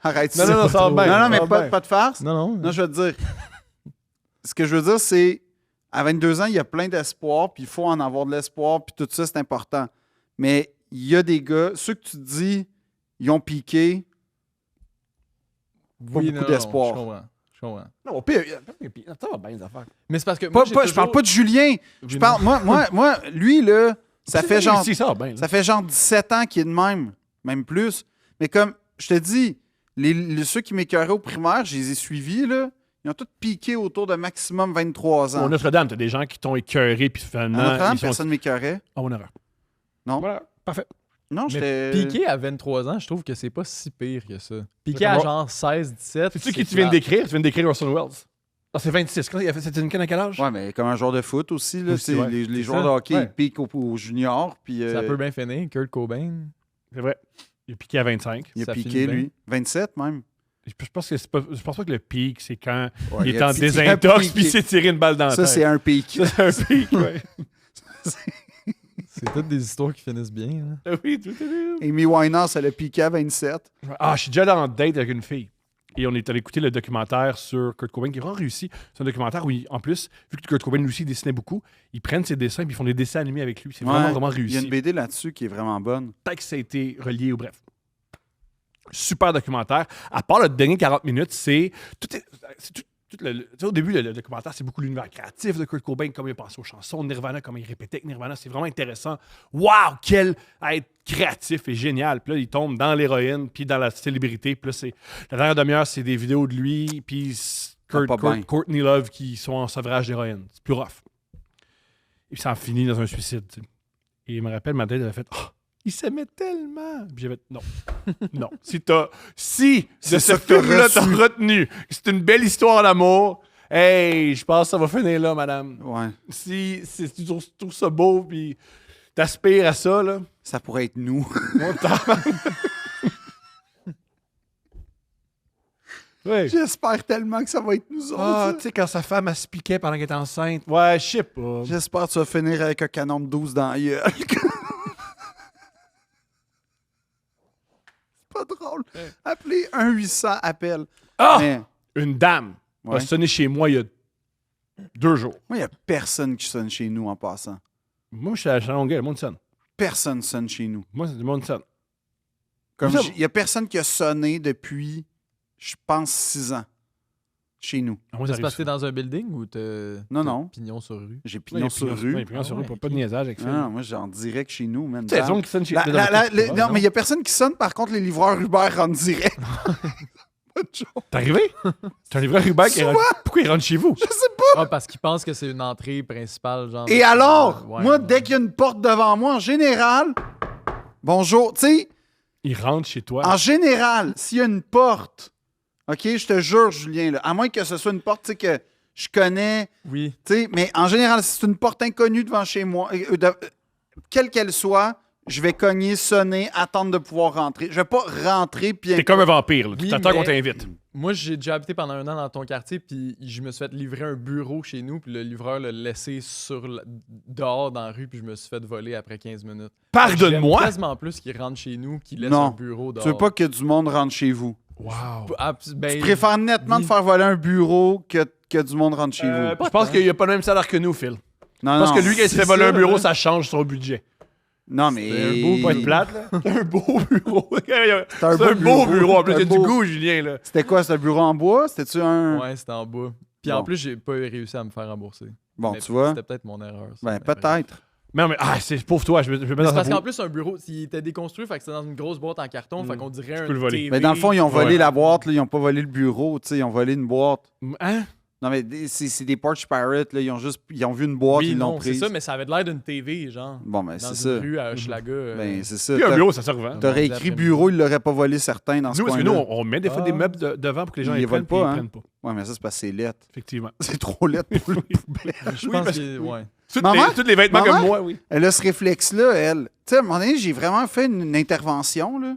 Arrête Non, ça. non, ça va bien. Non, mais ça va pas, bien. pas de farce. Non. Non, je veux te dire. Ce que je veux dire, c'est à 22 ans, il y a plein d'espoir, puis il faut en avoir de l'espoir, puis tout ça, c'est important. Mais il y a des gars, ceux que tu te dis, ils ont piqué, pas beaucoup d'espoir. Je comprends. Non, au PEI, ça va bien, les affaires. Mais c'est parce que. Pas, moi, j'ai je toujours- parle pas de Julien. Je parle, moi, lui, là, ça fait genre. Si, ça va bien. là. Ça fait genre 17 ans qu'il est de même plus. Mais comme je te dis, ceux qui m'écœuraient au primaire, je les ai suivis, là. Ils ont tous piqué autour de maximum 23 ans. Au Notre-Dame, t'as des gens qui t'ont écœuré, puis À finalement. Notre-Dame, ils sont... personne ne m'écœurait. Ah, bonne erreur. Non. Voilà, parfait. Non, Mais j'étais. piquer à 23 ans, je trouve que c'est pas si pire que ça. Piquer Comment- à genre 16, 17. C'est-tu qui tu viens d'écrire? Tu viens d'écrire Orson Welles. Ah, c'est 26. Quand il a fait cette à quel âge? Ouais, mais comme un joueur de foot aussi, là, Aussi, c'est ouais. les C'est joueurs ça. de hockey, Ouais. ils piquent aux juniors, puis Ça peut bien finir. Kurt Cobain. C'est vrai. Il a piqué à 25. il a ça piqué, finit bien. lui. 27 même. Je pense que je pense pas que le pic, c'est quand Ouais, il est en a piqué. désintox puis il s'est tiré une balle dans la Ça, tête. c'est un pic. Ça, c'est un pic, ouais. C'est toutes des histoires qui finissent bien. Hein. Ah oui, tout est Amy Winehouse, elle a piqué à 27. Ah, je suis déjà allé en date avec une fille. Et on est allé écouter le documentaire sur Kurt Cobain, qui est vraiment réussi. C'est un documentaire où, en plus, vu que Kurt Cobain lui aussi dessinait beaucoup, ils prennent ses dessins et ils font des dessins animés avec lui. C'est vraiment, Ouais. vraiment Il y a réussi. une BD là-dessus qui est vraiment bonne. Peut-être que ça a été relié ou bref. Super documentaire. À part le dernier 40 minutes, c'est tout tu sais, au début, le documentaire, c'est beaucoup l'univers créatif de Kurt Cobain, comment il a pensé aux chansons, Nirvana, comment il répétait que Nirvana, c'est vraiment intéressant. Waouh, quel être créatif et génial. Puis là, il tombe dans l'héroïne, puis dans la célébrité. Puis là, la dernière demi-heure, c'est des vidéos de lui, puis pas bien. Courtney Love qui sont en sevrage d'héroïne. C'est plus rough. Et puis ça en finit dans un suicide. Tu sais. Et il me rappelle, ma tête, elle a fait oh, il s'aimait tellement. Puis j'avais non. Non. Si de C'est ce ça que t'as film-là, t'as reçu. retenu, c'est une belle histoire d'amour, hey, je pense que ça va finir là, madame. Ouais. Si tu trouves ça beau, puis t'aspires à ça, là, Ça pourrait être nous. on t'en- Ouais. J'espère tellement que ça va être nous autres. Ah, tu sais, quand sa femme, elle se piquait pendant qu'elle était enceinte. Ouais, je sais pas. J'espère que tu vas finir avec un canon de 12 dans la gueule. C'est pas drôle. Appelez 1-800 appel. Ah! Mais Une dame Ouais. a sonné chez moi il y a 2 jours. moi, il n'y a personne qui sonne chez nous en passant. Moi, je suis à la Longueuil, le monde sonne. personne sonne chez nous. Moi, c'est du monde sonne. Comme Ça- il y a personne qui a sonné depuis, je pense, 6 ans chez nous. Ah, moi, C'est ça parce que t'es arrive dans un building ou Non, t'as non. pignon sur rue? J'ai souvent. pignon sur rue. Ouais, pignon sur Ah rue, ouais, pas de niaisage avec Phil. Ah, moi, j'en direct chez nous, même. Tu sais, les gens qui sonnent chez Non, mais il n'y a personne qui sonne. Par contre, les livreurs Uber rentrent direct. Pas de joke. T'es arrivé? T'es un livreur Uber qui rentre... Pourquoi il rentre chez vous? Je sais pas. Ah, parce qu'ils pensent que c'est une entrée principale, genre. Et alors, Ouais, moi, ouais. dès qu'il y a une porte devant moi, en général, bonjour, tu sais, Il rentre chez toi. en général, s'il y a une porte, OK, je te jure, Julien, là, à moins que ce soit une porte, tu sais, que je connais, Oui. tu sais, mais en général, si c'est une porte inconnue devant chez moi, quelle qu'elle soit, je vais cogner, sonner, attendre de pouvoir rentrer. Je vais pas rentrer puis T'es comme un vampire, là. Tu Oui, t'attends qu'on mais- t'invite. Moi, j'ai déjà habité pendant 1 an dans ton quartier, puis je me suis fait livrer un bureau chez nous, puis le livreur l'a laissé dehors dans la rue, puis je me suis fait voler après 15 minutes. J'aime Pardonne-moi! quasiment plus qu'il rentre chez nous qu'il laisse Non. un bureau dehors. Tu veux pas que du monde rentre chez vous. Wow. Ah, ben, Je préfère nettement oui. te faire voler un bureau que du monde rentre chez vous. Je pense qu'il n'y a pas le même salaire que nous, Phil. Non, Parce non, que lui, quand il se c'est fait voler ça, un bureau, là. ça change son budget. non, mais... C'est un beau Pas être plate, là. Un beau bureau. C'est un un beau beau bureau. En plus, il y a C'est un du beau- goût, Julien, là. C'était quoi, c'était un bureau en bois? C'était-tu un... Ouais, c'était en bas. Puis Bon. en plus, j'ai pas réussi à me faire rembourser. Bon, Mais tu vois. C'était peut-être mon erreur. ça, Ben, mais bref. peut-être. Mais, c'est pauvre toi. Je vais Mais mettre c'est dans parce ta qu'en peau. plus, un bureau, s'il était déconstruit, fait que c'était dans une grosse boîte en carton, fait qu'on dirait un peux le voler. TV. Mais dans le fond, ils ont volé Ouais. la boîte, là, ils ont pas volé le bureau, tu sais, ils ont volé une boîte. Hein? Non, mais c'est des Porch Pirates, là, ils ont vu une boîte, Oui, ils l'ont non, c'est prise. ça, mais ça avait l'air d'une TV, genre. Bon, ben, Dans c'est une ça. rue à Hochelaga. Ben, c'est ça. Puis un bureau, ça se revend. T'aurais Bon, écrit après-midi. bureau, ils l'auraient pas volé certains dans ce Nous, parce que coin-là. nous, on met des fois des meubles devant pour que les gens Ils les prennent, volent pas, puis hein. ils prennent pas. Ouais, mais ça, c'est parce que c'est lettre. Effectivement. C'est trop lettre pour le poubelle. Je Oui, pense parce- que. Ouais. Maman? Tous les vêtements Maman? comme moi, oui. Elle a ce réflexe-là, elle. Tu sais, à un moment donné, j'ai vraiment fait une intervention, là.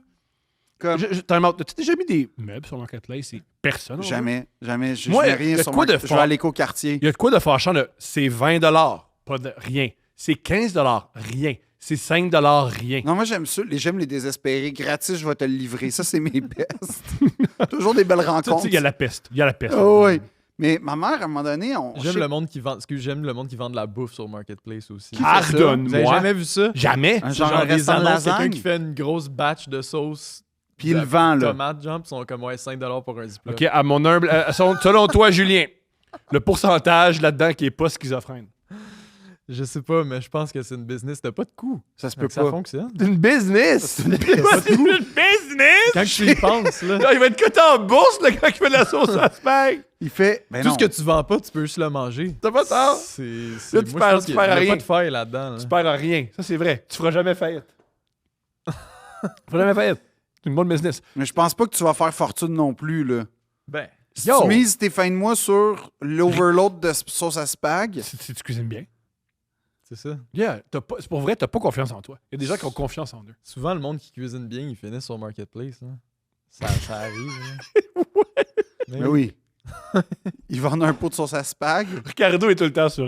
Comme... T'as déjà mis des meubles sur Marketplace et personne? en veut? Jamais. Je Moi, mets y rien a sur quoi moi. de Je vais fort? à l'éco-quartier. Il y a de quoi de fâchant, là? C'est 20 pas de rien. C'est 15 rien. C'est 5 rien. Non, moi, j'aime ça. J'aime les désespérés. Gratis, je vais te le livrer. Ça, c'est mes bestes. Toujours des belles Ça, tu rencontres. sais, il y a la peste. Il y a la peste. Oh, oui. Mais ma mère, à un moment donné, J'aime le monde qui vend. J'aime le monde qui vend de la bouffe sur Marketplace aussi. Qui fait ça? Vous avez Pardonne-moi. jamais vu ça? Jamais. Un C'est genre un des restaurant de annonces, quelqu'un lasagne. qui fait une grosse batch de sauce. Puis il le vend, là. Tomates, genre, pis ils sont comme ouais, 5 $ pour un Ziploc. OK, à mon humble... selon toi, Julien, le pourcentage là-dedans qui est pas schizophrène. Je sais pas, mais je pense que c'est une business. T'as pas de coût. Ça se Fait peut que ça pas. fonctionne. C'est une business! C'est une C'est une business! Quand tu y penses, là. Là, il va être coté en bourse, le gars qui fait de la sauce à spag! Il fait. Ben Tout non. ce que tu vends pas, tu peux juste le manger. T'as pas tort! C'est. Là, tu moi, perds- je pense tu qu'il y perds a rien. pas de faille là-dedans. là. Tu perds à rien. Ça, c'est vrai. Tu feras jamais faillite. Tu feras jamais faillite. C'est une bonne business. Mais je pense pas que tu vas faire fortune non plus, là. Ben, Si Yo! tu mises tes fins de mois sur l'overload de sauce à spag, Si tu cuisines bien. c'est ça. Yeah, c'est pour vrai, t'as pas confiance en toi. Il y a des gens qui ont confiance en eux. Souvent, le monde qui cuisine bien, il finit sur Marketplace. Là. Ça arrive. là. ben oui. Ils vendent un pot de sauce à spag. Ricardo est tout le temps sur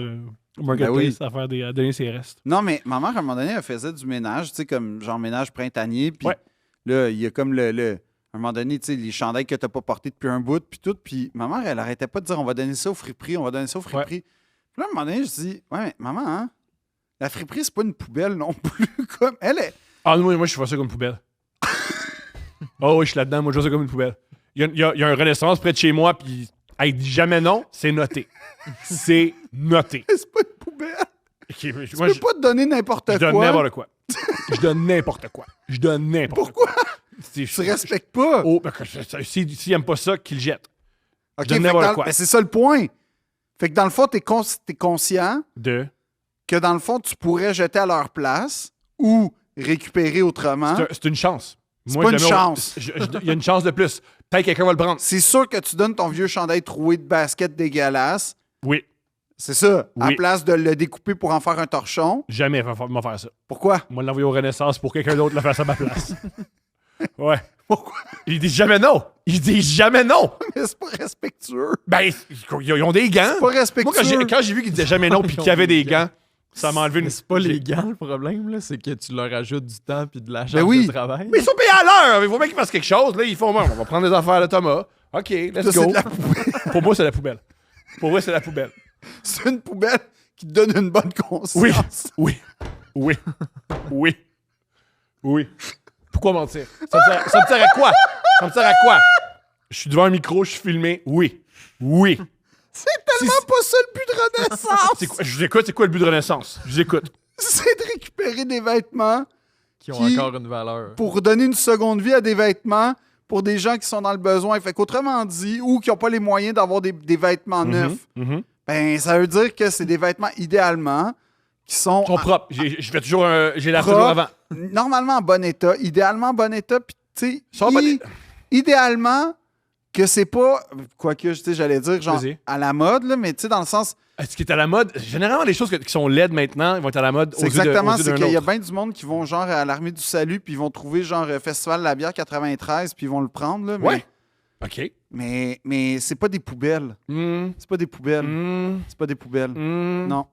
Marketplace Ben à faire à donner ses restes. Non, mais ma mère, à un moment donné, elle faisait du ménage, tu sais, comme genre ménage printanier. Puis Ouais. là, il y a comme à un moment donné, tu sais, les chandails que t'as pas portés depuis un bout, puis tout. Puis ma mère, elle arrêtait pas de dire on va donner ça au friperie, on va donner ça au friperie. Puis là, à un moment donné, je dis ouais, mais maman, hein, la friperie, c'est pas une poubelle non plus. Comme elle est. Ah, moi, je fais ça comme une poubelle. Oh, oui, je suis là-dedans. Moi, je fais ça comme une poubelle. Il y a un Renaissance près de chez moi, puis elle dit jamais non, c'est noté. C'est noté. C'est pas une poubelle. Ok, Tu moi, peux pas te donner n'importe je donne quoi. n'importe quoi. Je donne n'importe quoi. Je donne n'importe quoi. Pourquoi? Tu Tu respectes pas. Oh, ben, s'il aime pas ça, qu'il le jette. Ok, donne fait que n'importe dans- quoi. ben, c'est ça le point. Fait que dans le fond, t'es conscient De. que dans le fond, tu pourrais jeter à leur place ou récupérer autrement. C'est une chance. C'est pas une chance. Il y a une chance de plus. Peut-être que quelqu'un va le prendre. C'est sûr que tu donnes ton vieux chandail troué de basket dégueulasse. Oui. C'est ça. À Oui. place de le découper pour en faire un torchon. Jamais il va faire ça. Pourquoi? Moi, l'envoyer au Renaissance pour quelqu'un d'autre le fasse à ma place. Ouais. Pourquoi? Il dit jamais non. Il dit jamais non. Mais c'est pas respectueux. Ben, ils ont des gants. Pas Moi, respectueux. quand j'ai vu qu'il disait jamais non puis qu'il y avait des gants, ça m'a enlevé une. Mais c'est pas les gants le problème, là. C'est que tu leur ajoutes du temps puis de la charge Ben oui. de travail. Mais ils sont payés à l'heure. Il faut bien qu'ils fassent quelque chose. Là, ils font, on va prendre des affaires de Thomas. OK, let's Ça, c'est go. de la poubelle. Pour moi, c'est la poubelle. Pour moi, c'est la poubelle. C'est une poubelle qui te donne une bonne conscience. Oui. Oui. Oui. Oui. Oui. Pourquoi mentir? Ça me sert à quoi? Ça me sert à quoi? Je suis devant un micro, je suis filmé. Oui. Oui. C'est tellement pas ça le but de Renaissance! Je vous écoute, c'est quoi le but de Renaissance? Je vous écoute. C'est de récupérer des vêtements Qui ont Qui- encore une valeur. pour donner une seconde vie à des vêtements pour des gens qui sont dans le besoin. Fait qu'autrement dit, ou qui n'ont pas les moyens d'avoir des vêtements neufs, ben ça veut dire que c'est des vêtements idéalement qui sont, Ils sont propres. Je fais toujours j'ai la Propre. toujours avant. normalement en bon état, idéalement en bon état, puis tu sais, Ils sont en bon état. idéalement que c'est pas, quoique, tu sais, j'allais dire genre Vas-y. à la mode, là, mais tu sais, dans le sens, Ce qui est à la mode, généralement, les choses qui sont laides maintenant, ils vont être à la mode c'est exactement, c'est d'un qu'il y a autre. bien du monde qui vont genre à l'Armée du Salut, puis ils vont trouver genre Festival de la bière 93, puis ils vont le prendre, là, mais, Ouais. OK. mais c'est pas des poubelles. C'est pas des poubelles. C'est pas des poubelles. Non.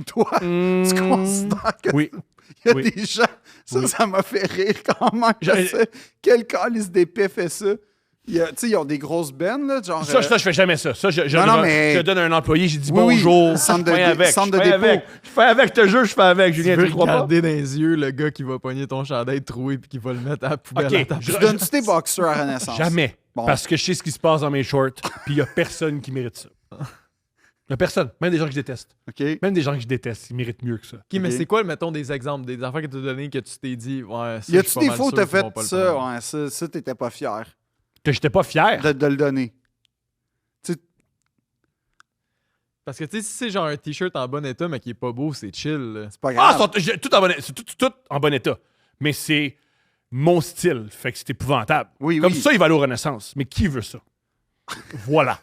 Toi, tu considères que Oui. il y a Oui. des gens. Ça, Oui. ça m'a fait rire quand même. J'ai- Quel calice d'épais fait ça? Tu sais, ils ont des grosses bennes, là, genre. Ça, je fais jamais ça. Ça, Non, mais- je donne à un employé, j'ai dit Oui, bonjour. oui, centre de je fais dé- avec. centre de je fais dépôt. avec. Je fais avec, je te jure, je fais avec. Tu Julien, tu veux le crois pas? regarder dans les yeux le gars qui va pogner ton chandail troué puis qui va le mettre à la poubelle OK. à ta Je- Tu donnes-tu tes boxers à Renaissance? Jamais. Bon. Parce que je sais ce qui se passe dans mes shorts, puis il y a personne qui mérite ça. Il y a personne. Même des gens que je déteste. OK. Même des gens que je déteste, ils méritent mieux que ça. OK, mais Ok. c'est quoi, mettons, des exemples, des affaires que tu as données que tu t'es dit, ouais, ça, Y je a-tu suis pas des mal fois où sûr t'as qu'ils vont fait pas le ça? prendre. Ouais, ça, t'étais pas fier Que j'étais pas fier. de le donner. Parce que, tu sais, si c'est genre un t-shirt en bon état, mais qui est pas beau, c'est chill. là. C'est pas Ah, grave. tout en bon état. C'est tout en bon état. Mais c'est mon style. Fait que c'est épouvantable. Oui, Comme oui. ça, il va aller aux Renaissance. Mais qui veut ça? Voilà.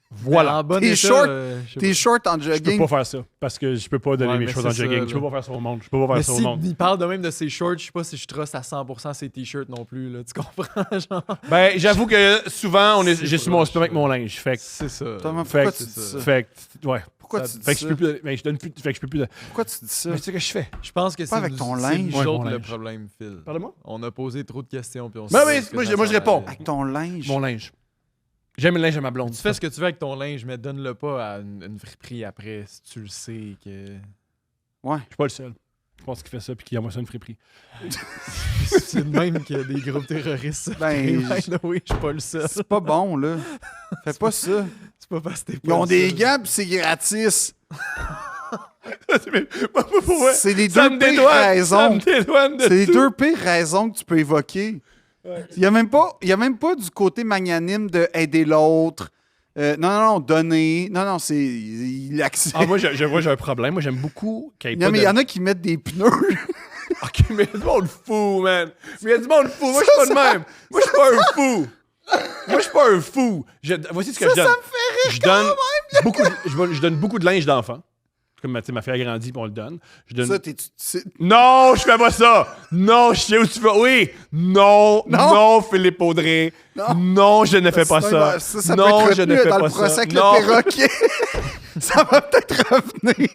Mais Voilà. en bon Tes état, shorts- je sais Tes pas. shorts en Je peux jogging. pas faire ça. Parce que je peux pas donner Ouais, mes mais choses en c'est jogging. ça, Je peux là. pas faire ça au monde. Je peux pas faire Mais ça au si monde. il parle de même de ses shorts, je sais pas si je trosse à 100% ses t-shirts non plus, là. Tu comprends? Genre, Ben, j'avoue que souvent, C'est j'ai sur mon proche, super avec là. mon linge. Fait que. c'est ça. Thomas, Fait pourquoi que, tu dis c'est ça? fait que, ouais. Pourquoi Ça- tu dis Fait que ça? je peux plus. Ben, je donne plus. Fait que je peux plus. Pourquoi tu dis ça? Mais c'est ce que je fais. Je pense que c'est avec nous- ton c'est linge. nous Ouais, autres mon le linge. problème, Phil. Parle-moi. On a posé trop de questions puis on Ben sait oui, ce que moi, ça je s'en réponds. allait. Avec ton linge. Mon linge. J'aime le linge à ma blonde. Tu fais ce que tu veux avec ton linge, mais donne-le pas à une friperie après si tu le sais que. Ouais. Je suis pas le seul. Je pense qu'il fait ça puis qu'il envoie ça à une friperie. C'est de même qu'il y a des groupes terroristes. Ben, Oui, je suis pas le seul. C'est pas bon, là. Fais pas ça. C'est pas parce que t'es pas Ils ont le des seul. gants pis c'est gratis. Pour vrai, C'est les ça deux me pires dédouane. Ça raisons. me dédouane de C'est les tout. deux pires raisons que tu peux évoquer. Il n'y a même pas du côté magnanime de aider l'autre. Non, donner. Non, c'est. Il accepte. Ah, moi, j'ai un problème. Moi, j'aime beaucoup qu'il y ait Non, pas mais de... il y en a qui mettent des pneus. OK, mais il y a du monde fou, man. Mais il y a du monde fou. Moi, je suis pas de même. Moi, je suis pas un fou. Moi, je suis pas un fou. Voici ce que je donne. Ça me fait rire Je donne beaucoup, je donne beaucoup de linge d'enfant. Comme tu sais, ma fille a grandi, puis on le donne. Je donne... Ça, Non, je fais pas ça. Non, je sais où tu vas. Oui. Non, non, Philippe Audrey. Non. Non, je ne fais pas ça. Ça non, peut être je ne retenu fais dans pas le procès ça. avec Non. le perroquet. Ça va peut-être revenir.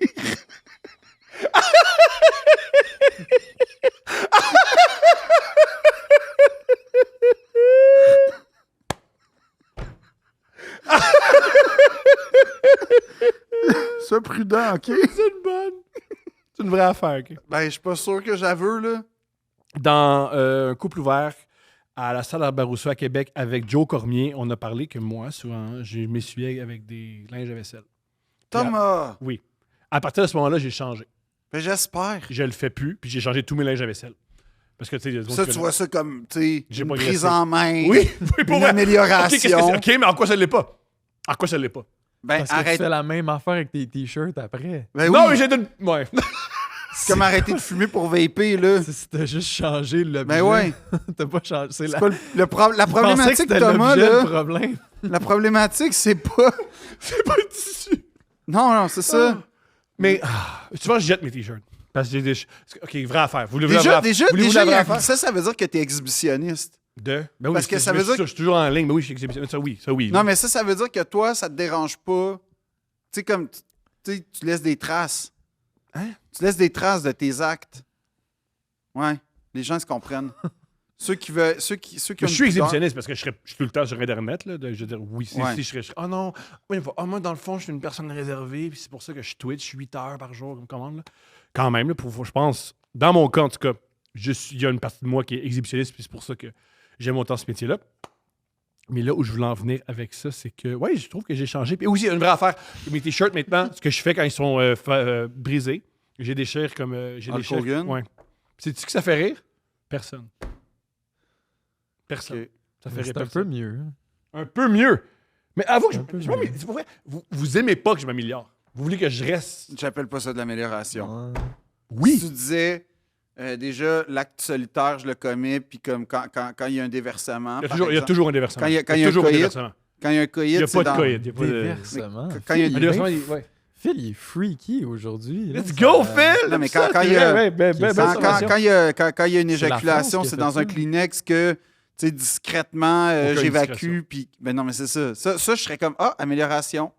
Sois prudent, OK? C'est une bonne. C'est une vraie affaire, OK? Ben, je suis pas sûr que j'avoue, là. Dans un couple ouvert à la salle Arbarousso à Québec avec Joe Cormier, on a parlé que moi, souvent, je m'essuyais avec des linges à vaisselle. Thomas, Oui. À partir de ce moment-là, j'ai changé. ben, j'espère. Je le fais plus, puis j'ai changé tous mes linges à vaisselle. Parce que, tu sais, il y a des Ça, autres tu qui vois ça comme, tu sais, J'ai une pas prise agressé. en main. Oui, oui, pour Une vrai. amélioration. OK, qu'est-ce que c'est? OK, mais en quoi ça ne l'est pas? En quoi ça ne l'est pas? Ben, Parce que tu arrête. fais la même affaire avec tes t-shirts après. Ben Non, oui, mais j'ai donné... Ouais. c'est comme arrêter de fumer pour vaper, là. Si t'as juste changé l'objet. Ben ouais. T'as pas changé. C'est C'est la... pas la Je pensais que problématique, c'était Thomas, l'objet, là. le problème. La problématique, c'est pas. C'est pas le tissu. Non, c'est ça. Mais souvent, je jette mes t-shirts. Parce que j'ai des... OK, vraie affaire. Voulez-vous la vraie Déjà, affaire? Voulez-vous la vraie affaire? ça veut dire que t'es exhibitionniste. Ben oui, Parce que ça veut dire Je suis toujours en ligne. Mais oui, je suis exhibitionniste. Ça oui. Non, mais ça veut dire que toi, ça te dérange pas. Tu sais, comme. Tu sais, tu laisses des traces. Hein? Tu laisses des traces de tes actes. Ouais. Les gens se comprennent. Ceux qui veulent, ceux qui Je ont une suis pudeur- exhibitionniste parce que je suis tout le temps sur Internet. Là, je veux dire, oui, Ouais. si je serais. Oh non, oui, moi, dans le fond, je suis une personne réservée, puis c'est pour ça que je Twitch 8 heures par jour comme commande. Là. Quand même, là, je pense, dans mon cas, en tout cas, il y a une partie de moi qui est exhibitionniste, puis c'est pour ça que j'aime autant ce métier-là. Mais là où je voulais en venir avec ça, c'est que, ouais, je trouve que j'ai changé. Puis aussi, il y a une vraie affaire. Mes t-shirts, maintenant, ce que je fais quand ils sont brisés, j'ai des déchire comme. J'ai Hulk déchire. Hogan? Ouais. Sais-tu que ça fait rire? Personne. Personne. Ok. Ça fait rire C'est un peu personne. mieux. Un peu mieux. Mais avoue que Un peu je sais pas, mieux. mais c'est pas vrai. Vous aimez pas que je m'améliore. Vous voulez que je reste. J'appelle pas ça de l'amélioration. Ouais. Oui. Si tu disais, déjà, l'acte solitaire, je le commets, puis comme quand il y a un déversement. Il y a par toujours, exemple, un déversement. Quand il y a un toujours coït, déversement. quand il y a un Il coït, n'y a c'est pas de dans- coït. Il y a pas de. Déversement. Quand il y a Un une- déversement, ouais. Phil, il est freaky aujourd'hui. là. Let's go, Ça- Phil! Non, mais Ça, quand c'est il y a- vrai, ouais, ben, Quand- observation. Quand il y a une C'est la éjaculation, France qui c'est a dans fait un ça. Kleenex que, tu sais, discrètement, Aucune j'évacue. discrétion. Puis, ben non, mais c'est ça. Ça, je serais comme, amélioration.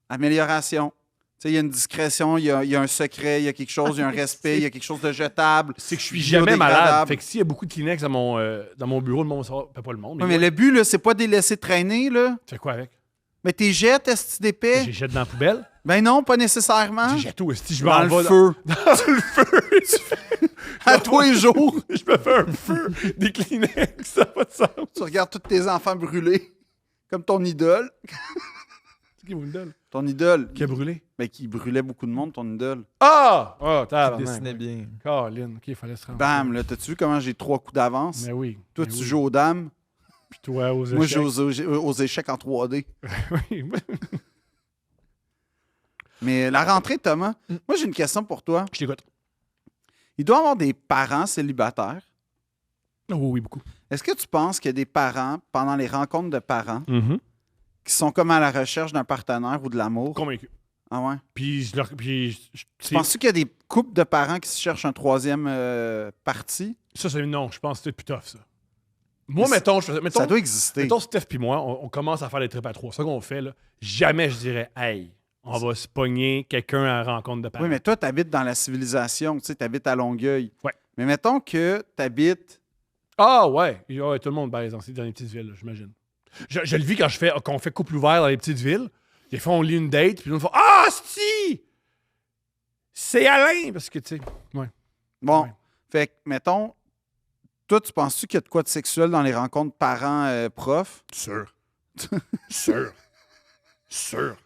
Amélioration. Tu sais, il y a une discrétion, il y a un secret, il y a quelque chose, il y a un respect, il y a quelque chose de jetable. C'est que je suis jamais biodégradable. malade. Fait que s'il y a beaucoup de Kleenex dans mon bureau, le monde va savoir. Pas le monde, mais. Ouais, mais le but, là, c'est pas de les laisser traîner, là. Tu fais quoi avec? Mais t'es jettes, est-ce d'épais? J'ai jette dans la poubelle. Ben non, pas nécessairement. J'ai jette où? Est-ce que je Dans m'en le vais feu. Dans le feu. À tous les jours. Je me fais un feu. Des Kleenex. Ça n'a pas de sens. Tu regardes tous tes enfants brûler. Comme ton idole. C'est qui vous me donne? Ton idole. Qui a brûlé? Ben, qui brûlait beaucoup de monde, ton idole. Ah! Oh, Il t'as dessinait bien. Colin, ok, il fallait se rendre. Bam, là, t'as-tu vu comment j'ai 3 coups d'avance? Mais oui. Toi, mais tu oui. joues aux dames. Puis toi, aux Moi, je échecs. joue aux échecs en 3D. Oui. Mais la rentrée, Thomas, moi, j'ai une question pour toi. Je t'écoute. Il doit y avoir des parents célibataires. Oh, oui, beaucoup. Est-ce que tu penses qu'il y a des parents, pendant les rencontres de parents, qui sont comme à la recherche d'un partenaire ou de l'amour? Convaincu. Ah ouais? Puis je leur. Puis. Tu penses qu'il y a des couples de parents qui se cherchent un troisième parti? Ça, c'est. Non, je pense que c'est plus tough, ça. Moi, Mais mettons, mettons, Ça doit exister. mettons Steph puis moi, on commence à faire des trips à trois. C'est ça qu'on fait, là. Jamais je dirais, hey, on va se pogner quelqu'un à la rencontre de parents. Oui, mais toi, tu habites dans la civilisation, tu sais, tu habites à Longueuil. Ouais. Mais mettons que tu habites. Ah, ouais. Ouais, tout le monde baise dans les petites villes, là, j'imagine. Je le vis quand on fait couple ouvert dans les petites villes. Des fois, on lit une date, puis on fait ah, si! C'est Alain! Parce que, tu sais. Ouais. Bon, Ouais. fait que, mettons, toi, tu penses-tu qu'il y a de quoi de sexuel dans les rencontres parents-profs? Sûr. Sûr. Sûr.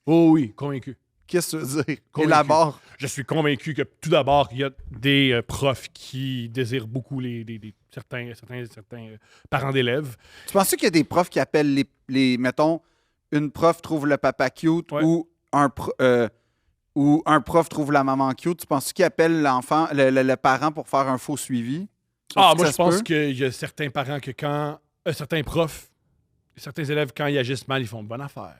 Oh oui, convaincu. Qu'est-ce que tu veux dire? Convaincu. Élabore. Je suis convaincu que tout d'abord, il y a des profs qui désirent beaucoup certains parents d'élèves. Tu penses qu'il y a des profs qui appellent mettons, une prof trouve le papa cute Ouais. ou un prof trouve la maman cute? Tu penses qu'ils appellent l'enfant, le parent pour faire un faux suivi? Ah, Penses-tu moi, que je ça pense se peut? qu'il y a certains parents que quand. Certains profs, certains élèves, quand ils agissent mal, ils font bonne affaire.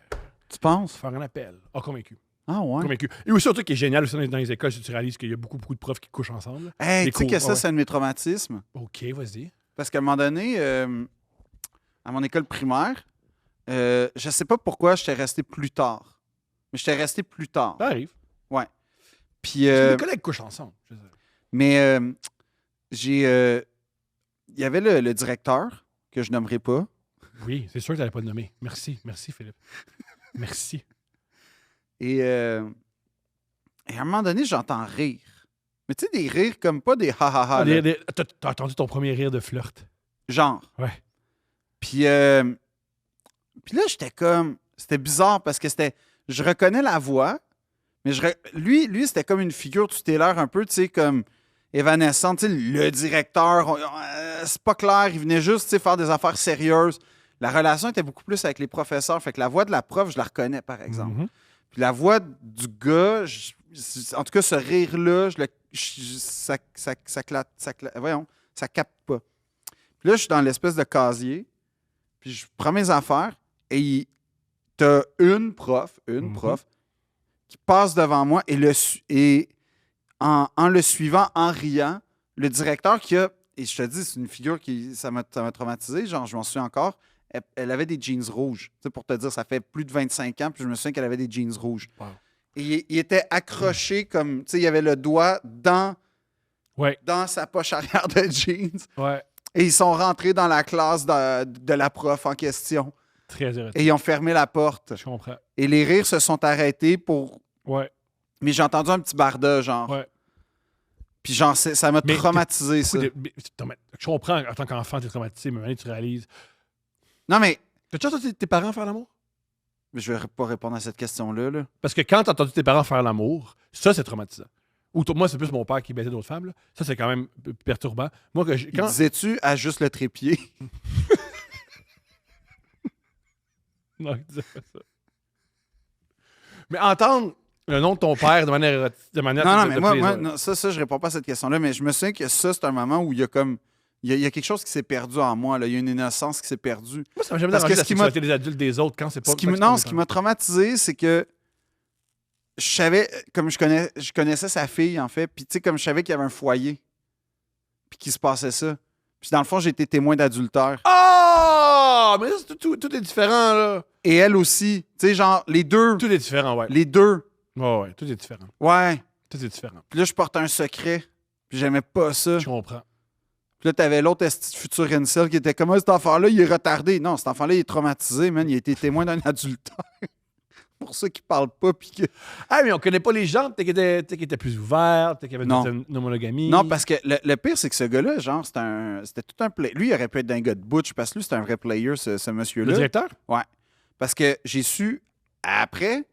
Tu penses? Faire un appel. Ah, convaincu. Ah ouais? Convaincu. Et aussi, un truc qui est génial aussi dans les écoles, c'est que tu réalises qu'il y a beaucoup de profs qui couchent ensemble. Hey, Les tu sais que cours, ça, ouais. c'est un de mes traumatismes. OK, vas-y. Parce qu'à un moment donné, à mon école primaire, je sais pas pourquoi j'étais resté plus tard. Mais j'étais resté plus tard. Ça arrive. Puis, Parce que les collègues couchent ensemble. Je veux dire. mais il y avait le directeur, que je nommerai pas. Oui, c'est sûr que tu n'allais pas le nommer. Merci, Philippe. Merci. Et à un moment donné, j'entends rire. Mais tu sais, des rires comme pas des ha-ha-ha. là. T'as entendu ton premier rire de flirt? Genre. Ouais. Puis là, j'étais comme... C'était bizarre parce que c'était... Je reconnais la voix, mais lui c'était comme une figure tutélaire un peu, tu sais, comme évanescente. Tu sais, le directeur, c'est pas clair, il venait juste, tu sais, faire des affaires sérieuses. La relation était beaucoup plus avec les professeurs. Fait que la voix de la prof, je la reconnais, par exemple. Mhm. Puis la voix du gars, en tout cas, ce rire-là, ça capte pas. Puis là, je suis dans l'espèce de casier, puis je prends mes affaires, et t'as une prof, qui passe devant moi, et en le suivant, en riant, le directeur qui a, et je te dis, c'est une figure qui, ça m'a traumatisé, genre, je m'en souviens encore, elle avait des jeans rouges. Tu sais, pour te dire, ça fait plus de 25 ans, puis je me souviens qu'elle avait des jeans rouges. Wow. Et il était accroché comme, tu sais, il avait le doigt Ouais. dans sa poche arrière de jeans. Ouais. Et ils sont rentrés dans la classe de la prof en question. Très érotique. Et ils ont fermé la porte. Je comprends. Et les rires se sont arrêtés pour... Ouais. Mais j'ai entendu un petit barda, genre. Ouais. Puis genre, ça m'a Mais traumatisé, ça. Je comprends, en tant qu'enfant, t'es traumatisé, mais maintenant, tu réalises. Non, mais T'as-tu entendu tes parents faire l'amour? je vais pas répondre à cette question-là. Là. Parce que quand t'as entendu tes parents faire l'amour, ça, c'est traumatisant. Ou moi, c'est plus mon père qui baisait d'autres femmes. Là. Ça, c'est quand même perturbant. Moi, quand... Disais-tu à juste le trépied? Non, il disait pas ça. Mais entendre le nom de ton père de manière érotique, de manière Non, de- mais de moi, plaisir. non, ça, je réponds pas à cette question-là, mais je me souviens que ça, c'est un moment où il y a comme... Il y a quelque chose qui s'est perdu en moi. Là. Il y a une innocence qui s'est perdue. Moi, ça m'a jamais Parce dérangé que la ce qui m'a- sexualité des adultes des autres quand c'est pas... Ce qui m'a traumatisé, c'est que je savais, comme je connaissais sa fille, en fait, puis tu sais, comme je savais qu'il y avait un foyer, puis qu'il se passait ça. Puis dans le fond, j'ai été témoin d'adultère. Ah! Mais là, tout est différent, là. Et elle aussi. Tu sais, genre, les deux. Tout est différent, ouais. Les deux. Ouais, tout est différent. Ouais. Tout est différent. Puis là, je portais un secret. Puis j'aimais pas ça. Je comprends. Puis là, t'avais l'autre esti de futur incel qui était comme, ah, cet enfant-là, il est retardé. Non, cet enfant-là, il est traumatisé, man. Il a été témoin d'un adultère. Pour ça qu'il parle pas, puis que... Ah, mais on connaît pas les gens. Peut-être qu'ils étaient plus ouverts. Peut-être qu'il y avait Non. une monogamie. Non, parce que le pire, c'est que ce gars-là, genre, c'était tout un play. Lui, il aurait pu être un gars de butch, parce que lui, c'était un vrai player, ce Le monsieur-là. directeur? Ouais. Parce que j'ai su après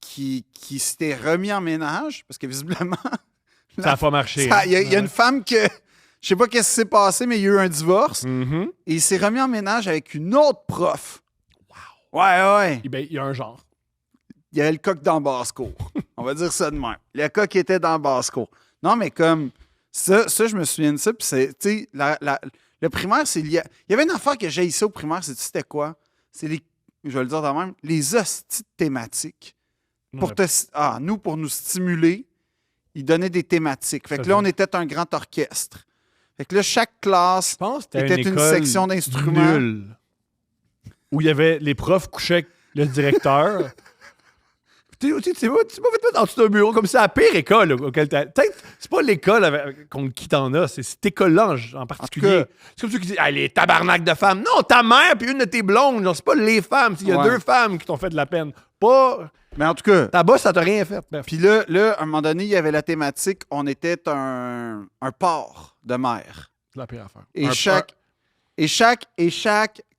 qu'il s'était remis en ménage, parce que visiblement, Ça n'a pas marché. il y a une femme que... Je sais pas qu'est-ce qui s'est passé, mais il y a eu un divorce. Mhm. Et il s'est remis en ménage avec une autre prof. Wow. Ouais. Eh ben, il y a un genre. Il y avait le coq dans le basse-cour. On va dire ça de même. Le coq était dans le basse-cour. Non, mais comme... Ça, je me souviens de ça. Puis c'est... Tu sais, le primaire, c'est lié... Il y avait une affaire que j'ai ici au primaire. C'était quoi? C'est les... Je vais le dire de même. Les hosties thématiques. Non, Pour nous stimuler, ils donnaient des thématiques. Fait Ça que là, veut- on était un grand orchestre. Fait que là, chaque classe... Je pense que c'était était une école section d'instruments. nulle, où il y avait les profs couchaient avec le directeur. Tu m'as fait mettre en dessous d'un bureau comme ça, la pire école auquel peut-être c'est pas l'école contre qui t'en as, c'est cette école-là en particulier. cas- C'est comme ceux qui disent ah, les tabarnak de femmes. Non, ta mère puis une de tes blondes. Genre, c'est pas les femmes. Il y a Ouais. deux femmes qui t'ont fait de la peine. Pas. Mais en tout cas... Ta boss, ça t'a rien fait. Bref. Puis là, à un moment donné, il y avait la thématique, on était un port de mer. C'est la pire affaire. Et Un- chaque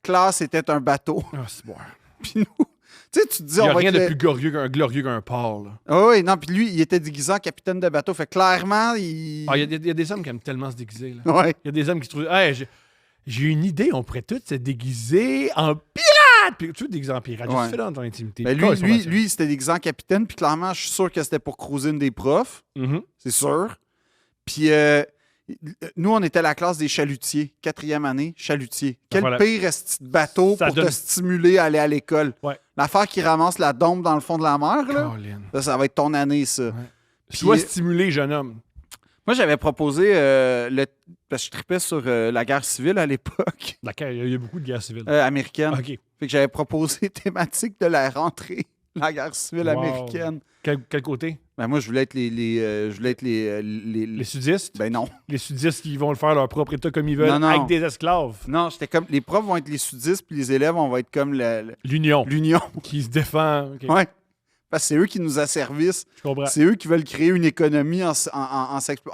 classe était un bateau. Ah, c'est bon. Puis nous, tu sais, tu te dis, Il n'y a on va rien être de plus glorieux qu'un port. Là. Ah oui, non, puis lui, il était déguisé en capitaine de bateau. Fait que clairement, il... Ah, il y a des hommes qui aiment tellement se déguiser. Là. Ouais. Il y a des hommes qui se trouvent. Hey, j'ai une idée, on pourrait tous se déguiser en pirate. Puis, tu veux te déguiser en pirate, Ouais. juste fais dans ton intimité. Ben, lui, il s'était déguisé en capitaine, puis clairement, je suis sûr que c'était pour cruiser une des profs. Mhm. C'est sûr. Puis nous, on était la classe des chalutiers, 4e année, chalutiers. Quel voilà. pire esti de bateau Ça pour donne- te stimuler à aller à l'école. Ouais. L'affaire qui ramasse la dombe dans le fond de la mer, là, Colin. ça va être ton année, ça. Ouais. Puis, Sois stimulé, jeune homme. moi, j'avais proposé, parce que je tripais sur la guerre civile à l'époque, Il y a beaucoup de guerres civiles. américaine. OK. Fait que j'avais proposé thématique de la rentrée, la guerre civile Wow. américaine. Quel côté? Ben moi, je voulais être les Les sudistes? Ben non. Les sudistes qui vont le faire leur propre État comme ils veulent, Non, non. avec des esclaves. Non, j'étais comme. Les profs vont être les sudistes, puis les élèves, on va être comme L'Union, l'union. qui se défend. OK. Ouais. Parce que c'est eux qui nous asservissent. Je comprends. C'est eux qui veulent créer une économie en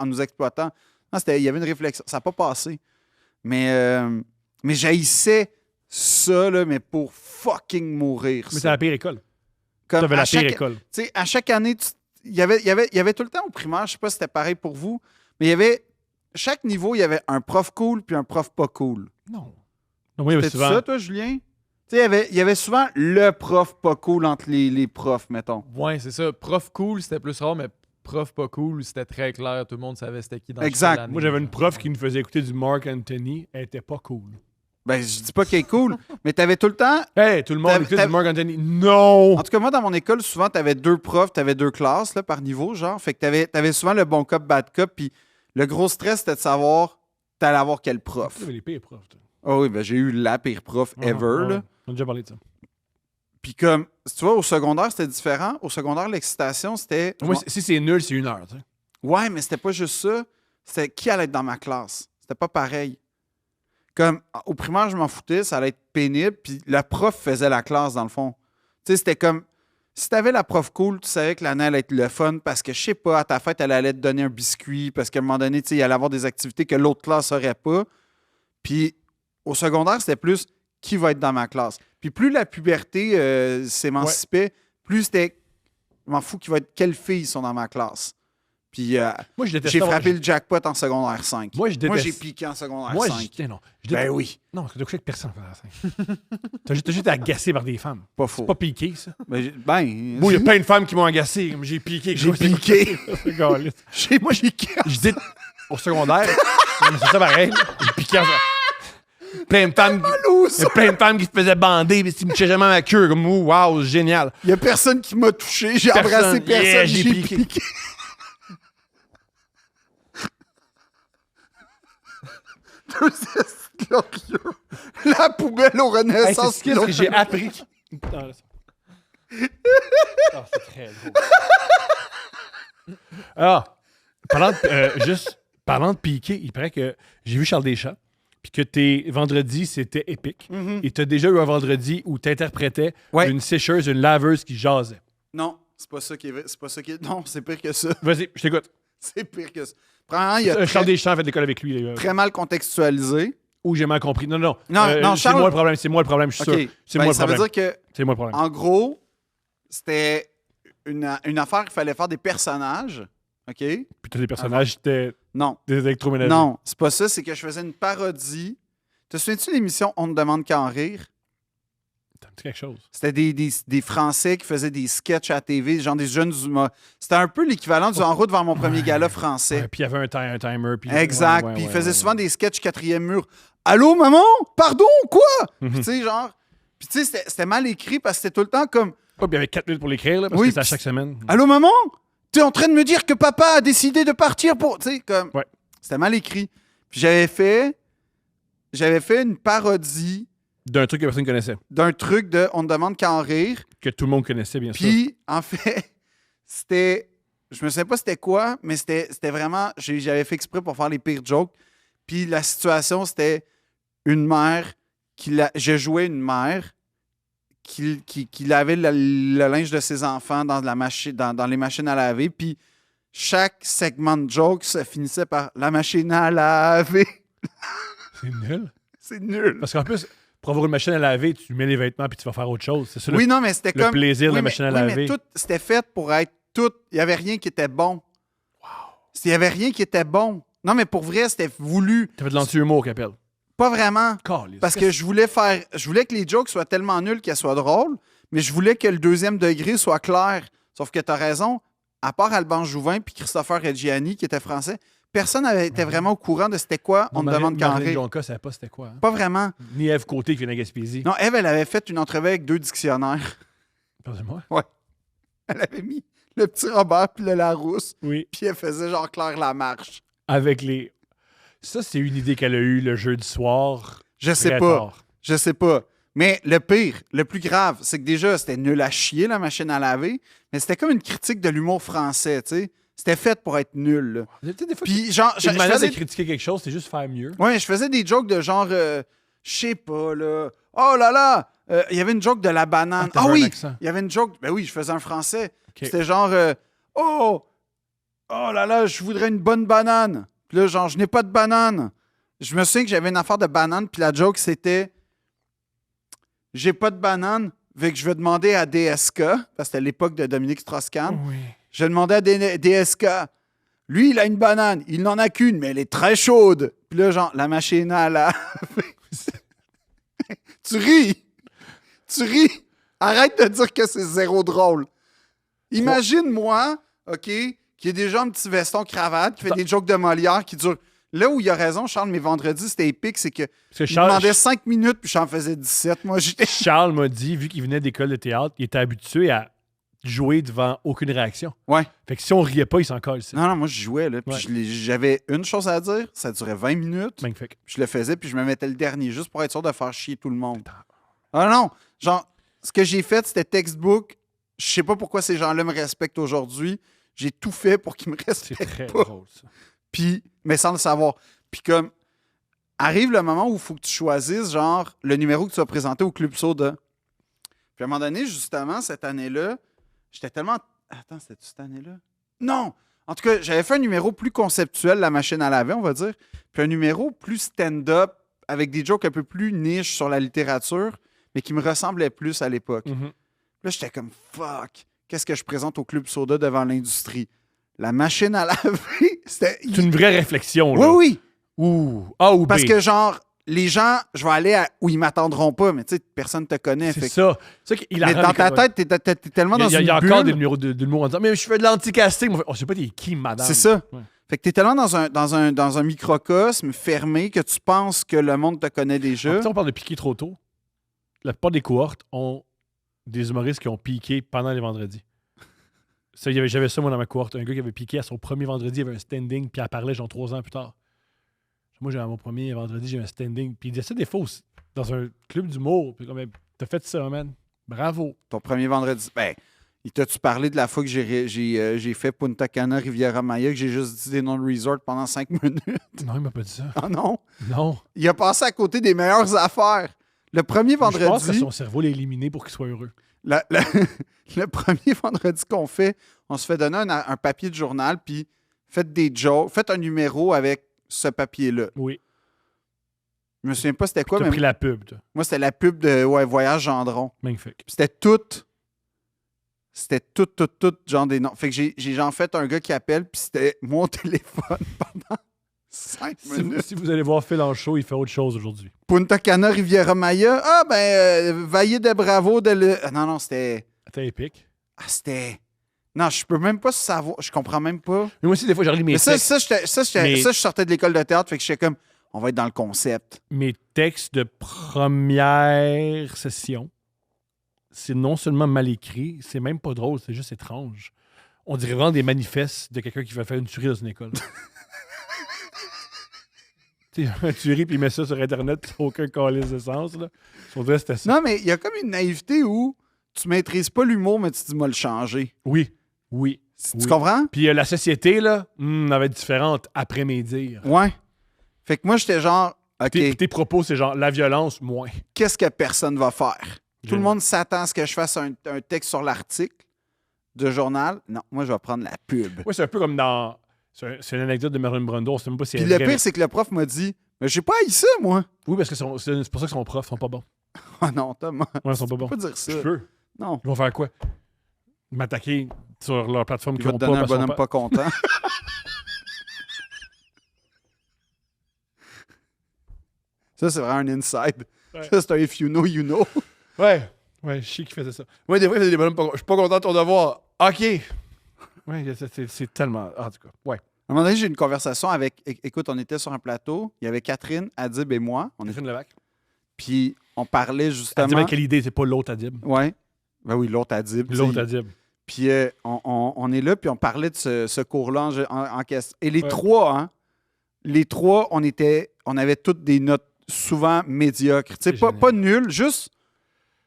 nous exploitant. Non, il y avait une réflexion. Ça n'a pas passé. Mais j'haïssais ça, là, mais pour fucking mourir. Mais c'est ça. la pire école. Comme T'avais à la pire chaque- école. Tu sais, à chaque année, il y avait tout le temps au primaire, je sais pas si c'était pareil pour vous, mais il y avait. Chaque niveau, il y avait un prof cool puis un prof pas cool. Non. Donc, oui, mais C'était souvent. ça, toi, Julien? Tu sais, il y avait souvent le prof pas cool entre les profs, mettons. Ouais, c'est ça. Prof cool, c'était plus rare, mais prof pas cool, c'était très clair. Tout le monde savait c'était qui dans Exact. quelle année. Moi, j'avais une prof qui nous faisait écouter du Mark Anthony. Elle était pas cool. Ben, je dis pas qu'il est cool, mais t'avais tout le temps. Hey, tout le monde T'avais- écoute du Mark Anthony. Non! En tout cas, moi, dans mon école, souvent, t'avais 2 profs, t'avais 2 classes là, par niveau, genre. Fait que t'avais souvent le bon cop, bad cop, puis le gros stress, c'était de savoir t'allais avoir quel prof. Tu les pires profs, toi. Ah oui, ben j'ai eu la pire prof ever, là. On a déjà parlé de ça. Puis comme, tu vois, au secondaire, c'était différent. Au secondaire, l'excitation, c'était... Moi, si c'est nul, c'est 1 heure. Tu sais. Ouais, mais c'était pas juste ça. C'était qui allait être dans ma classe. C'était pas pareil. Comme, au primaire, je m'en foutais, ça allait être pénible, puis la prof faisait la classe, dans le fond. Tu sais, c'était comme, si t'avais la prof cool, tu savais que l'année allait être le fun, parce que, je sais pas, à ta fête, elle allait te donner un biscuit, parce qu'à un moment donné, tu sais, il allait avoir des activités que l'autre classe n'aurait pas. Puis, au secondaire, c'était plus, qui va être dans ma classe? Puis plus la puberté s'émancipait, plus c'était, je m'en fous, quelles filles sont dans ma classe. Puis Moi, je déteste j'ai avoir- frappé le jackpot en secondaire 5. Moi, je déteste. j'ai piqué en secondaire Moi, 5. non. Ben oui, Non, parce que t'as couché avec personne pendant la scène. T'as juste été agacé par des femmes. pas faux. C'est pas piqué, ça. Ben, Moi, il y a plein de femmes qui m'ont agacé. Comme j'ai piqué. J'ai piqué. Moi, j'ai Je dis au secondaire. Non, mais c'est ça pareil. J'ai piqué. Plein de femmes. Il y a plein de femmes qui se faisaient bander, mais ils me touchaient jamais ma queue. Comme, wow, génial. il y a personne qui m'a touché, j'ai Personne. embrassé personne, Yeah, j'ai j'ai piqué. Deux estis glorieux. La poubelle au Hey, Renaissance. c'est ce que j'ai appris. C'est très drôle. Parlant de piquer, il paraît que j'ai vu Charles Deschamps, puis que tes vendredis, c'était épique. Et tu as déjà eu un vendredi où tu interprétais Ouais. une sécheuse, une laveuse qui jasait. Non, c'est pas ça qui est vrai. C'est pas ça qui est... Non, c'est pire que ça. Vas-y, je t'écoute. C'est pire que ça. Premièrement, il y a Charles très, Deschamps a fait de l'école avec lui. très mal contextualisé. Ou j'ai mal compris. Non, Non, c'est Charles- moi le problème, je suis OK. sûr. C'est Ben, moi le ça veut problème. dire que, C'est moi le problème. en gros, c'était une affaire, il fallait faire des personnages. OK? Puis tous les personnages, c'était Non. des électroménagers. Non, c'est pas ça. C'est que je faisais une parodie. Te souviens-tu de l'émission On ne demande qu'à en rire? Ça me dit quelque chose. C'était des Français qui faisaient des sketchs à la TV, genre des jeunes humoristes. C'était un peu l'équivalent du En route vers mon premier gala français. Ouais, puis il y avait un timer. Puis... Exact. Ouais, Puis ouais, ils faisaient ouais, souvent ouais. des sketchs quatrième mur. Allô, maman? Pardon? Quoi? Mhm. Puis tu sais, genre. Puis tu sais, c'était mal écrit parce que c'était tout le temps comme Oh, puis il y avait 4 minutes pour l'écrire, là, parce Oui, que c'est à puis- chaque semaine. allô, maman? T'es en train de me dire que papa a décidé de partir pour. Tu sais, comme. Ouais. C'était mal écrit. Puis j'avais fait une parodie D'un truc que personne connaissait. d'un truc de On ne demande qu'à en rire. Que tout le monde connaissait, bien sûr. Puis, en fait, c'était. Je me souviens pas c'était quoi, mais c'était vraiment. J'avais fait exprès pour faire les pires jokes. Puis la situation, c'était une mère je jouais une mère qui lavait le linge de ses enfants dans les machines à laver. Puis chaque segment de joke se finissait par la machine à laver. C'est nul. C'est nul. Parce qu'en plus, pour avoir une machine à laver, tu mets les vêtements puis tu vas faire autre chose. C'est ça Oui, non, mais c'était le comme. plaisir de oui, la mais- machine à oui, laver. mais tout, c'était fait pour être tout. Il n'y avait rien qui était bon. Il n'y avait rien qui était bon. Non, mais pour vrai, c'était voulu. T'avais de l'anti-humour, qu'appelle. Pas vraiment. Calisse. Parce que je voulais que les jokes soient tellement nuls qu'elles soient drôles, mais je voulais que le deuxième degré soit clair. Sauf que tu as raison, à part Alban Jouvin puis Christopher Reggiani, qui était français, personne n'avait été vraiment au courant de c'était quoi On ne demande qu'en Marlène rire. Jonca savait pas c'était quoi. Hein? Pas vraiment. Ni Ève Côté qui vient de Gaspésie. Non, Eve, elle avait fait une entrevue avec 2 dictionnaires. Pardonnez-moi. Elle avait mis le petit Robert puis le Larousse, Oui. puis elle faisait genre Claire Lamarche. Avec les. Ça, c'est une idée qu'elle a eue le jeudi soir. Je sais très pas. tard. Je sais pas. Mais le pire, le plus grave, c'est que déjà, c'était nul à chier, la machine à laver, mais c'était comme une critique de l'humour français, tu sais. C'était fait pour être nul, là. Tu sais, des fois, Puis, genre, je une manière faisais... de critiquer quelque chose, c'est juste faire mieux. Ouais, je faisais des jokes de genre, je sais pas, là. Oh là là! Il y avait une joke de la banane. t'avais Ah un oui! accent. Il y avait une joke. Ben oui, je faisais un français. Ok. C'était genre, oh! Oh là là, je voudrais une bonne banane. Puis là, genre, je n'ai pas de banane. Je me souviens que j'avais une affaire de banane, puis la joke, c'était, j'ai pas de banane, fait que je vais demander à DSK, parce que c'était l'époque de Dominique Strauss-Kahn. Oui. Je vais demander à DSK. Lui, il a une banane. Il n'en a qu'une, mais elle est très chaude. Puis là, genre, la machine à laver. Tu ris. Tu ris. Arrête de dire que c'est zéro drôle. Imagine-moi, OK, qui est déjà un petit veston cravate, qui fait des jokes de Molière, qui dure. Là où il a raison, Charles, mes vendredis, c'était épique, c'est que Parce que il demandait 5 minutes, puis j'en faisais 17. Moi, j'étais. Charles m'a dit, vu qu'il venait d'école de théâtre, il était habitué à jouer devant aucune réaction. Ouais. Fait que si on riait pas, il s'en colle. C'est Non, non, moi, je jouais, là. Puis Ouais. j'avais une chose à dire, ça durait 20 minutes. magnifique. Je le faisais, puis je me mettais le dernier, juste pour être sûr de faire chier tout le monde. Ah non, genre, ce que j'ai fait, c'était textbook. Je sais pas pourquoi ces gens-là me respectent aujourd'hui. J'ai tout fait pour qu'ils me C'est respectent très pas. drôle, ça. Puis, mais sans le savoir. Puis comme, arrive le moment où il faut que tu choisisses, genre, le numéro que tu vas présenter au Club Soda. Puis à un moment donné, justement, cette année-là, j'étais tellement... Attends, c'était cette année-là? Non! En tout cas, j'avais fait un numéro plus conceptuel, la machine à laver, on va dire, puis un numéro plus stand-up, avec des jokes un peu plus niche sur la littérature, mais qui me ressemblait plus à l'époque. Mhm. Là, j'étais comme, fuck, qu'est-ce que je présente au Club Soda devant l'industrie? La machine à laver, c'était... C'est une vraie réflexion, Oui, là. oui! Ouh. A ou B. Parce que, genre, les gens, je vais aller où ils m'attendront pas, mais tu sais, personne ne te connaît. c'est fait que- ça. C'est ça qu'il Mais dans ta tête, t'es tellement dans il y a, une il y a encore bulle. des numéros d'humour en disant mais je fais de l'anti-casting. On fait, oh, je sais pas t'es qui, madame. C'est ça. Ouais. Fait que t'es tellement dans un microcosme fermé que tu penses que le monde te connaît déjà. Si on parle de piquer trop tôt, la plupart des cohortes ont des humoristes qui ont piqué pendant les vendredis. Ça, j'avais ça, moi, dans ma cohorte. Un gars qui avait piqué à son premier vendredi, il avait un standing, puis elle parlait, genre, 3 ans plus tard. Moi, j'avais mon premier vendredi, j'ai un standing. Puis il disait ça des fois aussi, dans un club d'humour. Puis comme, t'as fait ça, man. Bravo. Ton premier vendredi. Ben, il t'a-tu parlé de la fois que j'ai fait Punta Cana, Riviera Maya, que j'ai juste dit des noms de resort pendant 5 minutes? Non, il m'a pas dit ça. Ah non? Non. Il a passé à côté des meilleures affaires. Le premier Je pense que vendredi... son cerveau l'a éliminé pour qu'il soit heureux. Le premier vendredi qu'on fait, on se fait donner un papier de journal, puis faites des jokes, faites un numéro avec ce papier-là. Oui. Je me souviens pas c'était quoi, T'as mais pris la pub, toi. moi, c'était la pub de Voyage Gendron. Magnifique. Puis c'était tout, genre des noms. Fait que j'ai genre fait un gars qui appelle, puis c'était mon téléphone pendant 5 minutes. Si vous allez voir Phil en show, il fait autre chose aujourd'hui. Punta Cana, Riviera Maya. Ah, ben, Valle de Bravo de le... Ah, non, c'était... C'était épique. Ah, c'était... Non, je peux même pas savoir. Je comprends même pas. Mais moi aussi, des fois, j'arrive mes Mais ça, textes. je sortais de l'école de théâtre, fait que j'étais comme, on va être dans le concept. Mes textes de première session, c'est non seulement mal écrit, c'est même pas drôle, c'est juste étrange. On dirait vraiment des manifestes de quelqu'un qui va faire une tuerie dans une école. Tu sais, un tuerie, puis il met ça sur Internet, puis aucun calice de sens. Là. On dirait que c'était ça. Non, mais il y a comme une naïveté où tu maîtrises pas l'humour, mais tu te dis, moi, le changer. Oui, oui. Tu Oui. comprends? Puis la société, là, elle va être différente après mes dires. Ouais. Fait que moi, j'étais genre, OK, Tes propos, c'est genre la violence, moins. qu'est-ce que personne va faire? Tout Je- le monde s'attend à ce que je fasse un texte sur l'article de journal. Non, moi, je vais prendre la pub. Oui, c'est un peu comme dans. C'est une anecdote de Marilyn Brando. C'est même pas si Puis elle le est vraie, pire, c'est que le prof m'a dit, mais j'ai pas haï ça, moi. Oui, parce que c'est pour ça que son prof sont pas bons. Oh non, Thomas, Ouais, ils sont pas tu bons. peux pas dire ça. Je peux. Non. Ils vont faire quoi? M'attaquer sur leur plateforme Il qui va vont te pas donner un parce qu'ils bonhomme sont pas content. Ça, c'est vraiment un inside. Ouais. Ça, c'est un if you know, you know. Ouais, ouais, je sais qui faisait ça. Moi, des fois, il faisait des bonhommes pas. Je suis pas content de ton devoir. OK. Ouais, c'est tellement. En tout cas, ouais. À un moment donné, j'ai eu une conversation avec. Écoute, on était sur un plateau. Il y avait Catherine, Adib et moi. Catherine Levac. Puis on parlait Adib, justement. avec quelle idée? C'est pas l'autre Adib. Ouais. Ben oui, l'autre Adib. tu sais. L'autre Adib. Puis on est là, puis on parlait de ce cours-là en question. Et les Ouais. trois, hein, on avait toutes des notes souvent médiocres. Tu sais, C'est pas, génial. pas nul, juste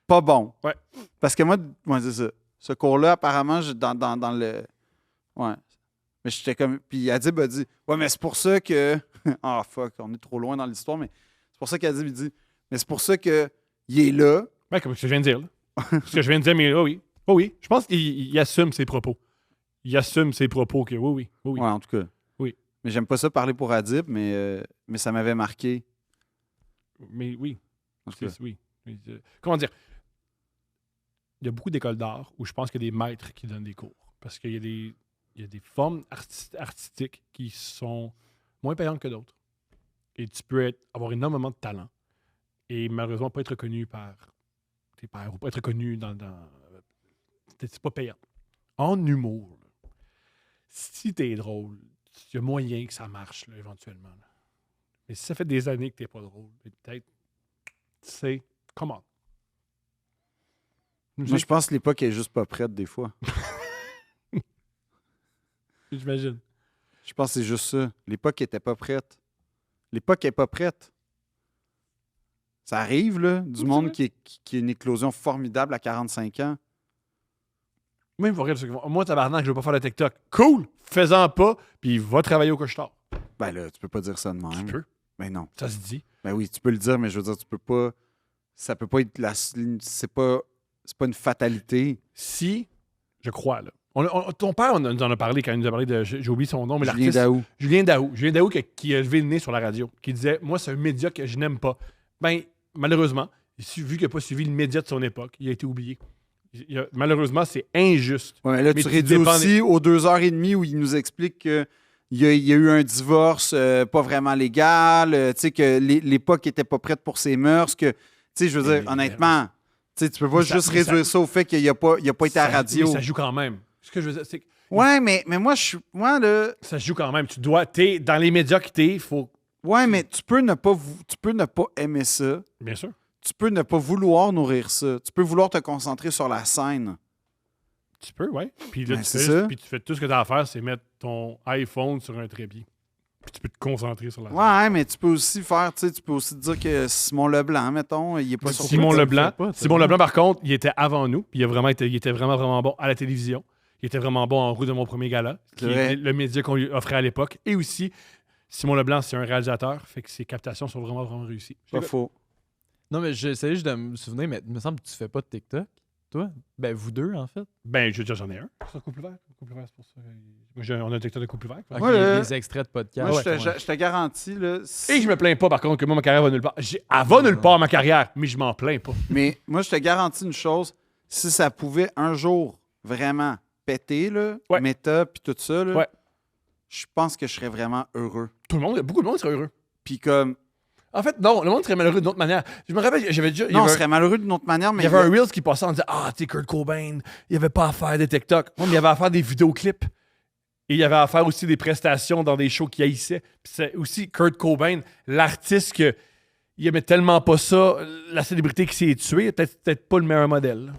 pas bon. Ouais. Parce que moi, c'est ça. Ce cours-là, apparemment, dans le. Ouais. Mais j'étais comme. Puis Adib a dit, ouais, mais c'est pour ça que. Ah, fuck, on est trop loin dans l'histoire, mais c'est pour ça qu'Adib, il dit, mais c'est pour ça que il est là. Ouais, comme ce que je viens de dire. Là. Ce que je viens de dire, mais oui. Oh oui. Je pense qu'il assume ses propos. Il assume ses propos que oui. Ouais, en tout cas. Oui. Mais j'aime pas ça parler pour Adib, mais ça m'avait marqué. Mais oui. En tout cas. Oui. Comment dire? Il y a beaucoup d'écoles d'art où je pense qu'il y a des maîtres qui donnent des cours. Parce qu'il y a des formes artistiques qui sont moins payantes que d'autres. Et tu peux avoir énormément de talent et malheureusement pas être reconnu par tes pairs ou pas être reconnu dans c'est pas payant. En humour, là, si t'es drôle, il y a moyen que ça marche là, éventuellement. Là. Mais si ça fait des années que t'es pas drôle, peut-être, tu sais, comment? Moi, je pense que l'époque est juste pas prête des fois. J'imagine. Je pense que c'est juste ça. L'époque était pas prête. L'époque est pas prête. Ça arrive, là, du Oui, monde c'est qui a une éclosion formidable à 45 ans. Même pour moi, tabarnak, je veux pas faire de TikTok. Cool! Fais-en pas, puis va travailler au couche-tard. Ben là, tu peux pas dire ça de Tu même. peux. Ben non. Ça se dit. Ben oui, tu peux le dire, mais je veux dire, tu peux pas. Ça peut pas être c'est pas une fatalité. Si, je crois, là. Ton père nous en a parlé quand il nous a parlé de. J'ai oublié son nom, mais Julien l'artiste. Daou. Julien Daou. Julien Daou qui a levé le nez sur la radio, qui disait moi, c'est un média que je n'aime pas. Ben, malheureusement, vu qu'il n'a pas suivi le média de son époque, il a été oublié. Malheureusement, c'est injuste. Ouais, mais là, Mais tu tu réduis dépends aussi aux 2h30 où il nous explique qu'il y a eu un divorce pas vraiment légal, tu sais, que l'époque n'était pas prête pour ses mœurs, que, tu sais, je veux dire, Mais- honnêtement, tu sais, tu peux pas Mais ça- juste mais réduire ça au fait qu'il n'a pas été à la radio. Mais ça joue quand même. Ce que je veux dire, c'est que Ouais, mais moi, là, ça joue quand même. T'es dans les médias que il faut. ouais, mais tu peux ne pas aimer ça. Bien sûr. Tu peux ne pas vouloir nourrir ça. Tu peux vouloir te concentrer sur la scène. Tu peux, ouais. Puis là, Ben, tu c'est fais ça. puis tu fais tout ce que tu as à faire, c'est mettre ton iPhone sur un trépied. Puis tu peux te concentrer sur la Ouais, mais tu peux aussi faire, tu sais, tu peux aussi te dire que Simon Leblanc, mettons, il est pas sur Simon Twitter. Leblanc. pas, Simon Leblanc, par contre, il était avant nous. Puis il était vraiment, vraiment bon à la télévision. Il était vraiment bon en roue de mon premier gala, qui C'est vrai. est le média qu'on lui offrait à l'époque. Et aussi, Simon Leblanc, c'est un réalisateur, fait que ses captations sont vraiment, vraiment réussies. Pas faux. Non, mais j'essayais juste de me souvenir, mais il me semble que tu fais pas de TikTok, toi? Ben, vous deux, en fait. Ben, je veux dire, j'en ai un. C'est couple vert. Couple vert, c'est pour ça. On a un TikTok de couple vert. Ok, Ouais, le- des extraits de podcast. Moi, je ouais. te garantis, là. Et je me plains pas, par contre, que moi, ma carrière va nulle part. Elle va nulle part, ma carrière, mais je m'en plains pas. Mais moi, je te garantis une chose. Si ça pouvait un jour vraiment péter, là, Ouais. Meta puis tout ça, là, Ouais. je pense que je serais vraiment heureux. Beaucoup de monde serait heureux. Puis comme... En fait, non, le monde serait malheureux d'une autre manière. Je me rappelle, j'avais déjà. Non, on serait malheureux d'une autre manière, mais... Il y avait un Reels qui passait en disant ah, tu sais, Kurt Cobain, il avait pas à faire des TikTok. Non, mais il avait à faire des vidéoclips. Et il avait à faire aussi des prestations dans des shows qu'il haïssait. Puis c'est aussi Kurt Cobain, l'artiste que. Il aimait tellement pas ça, la célébrité qui s'est tuée, peut-être pas le meilleur modèle. Là.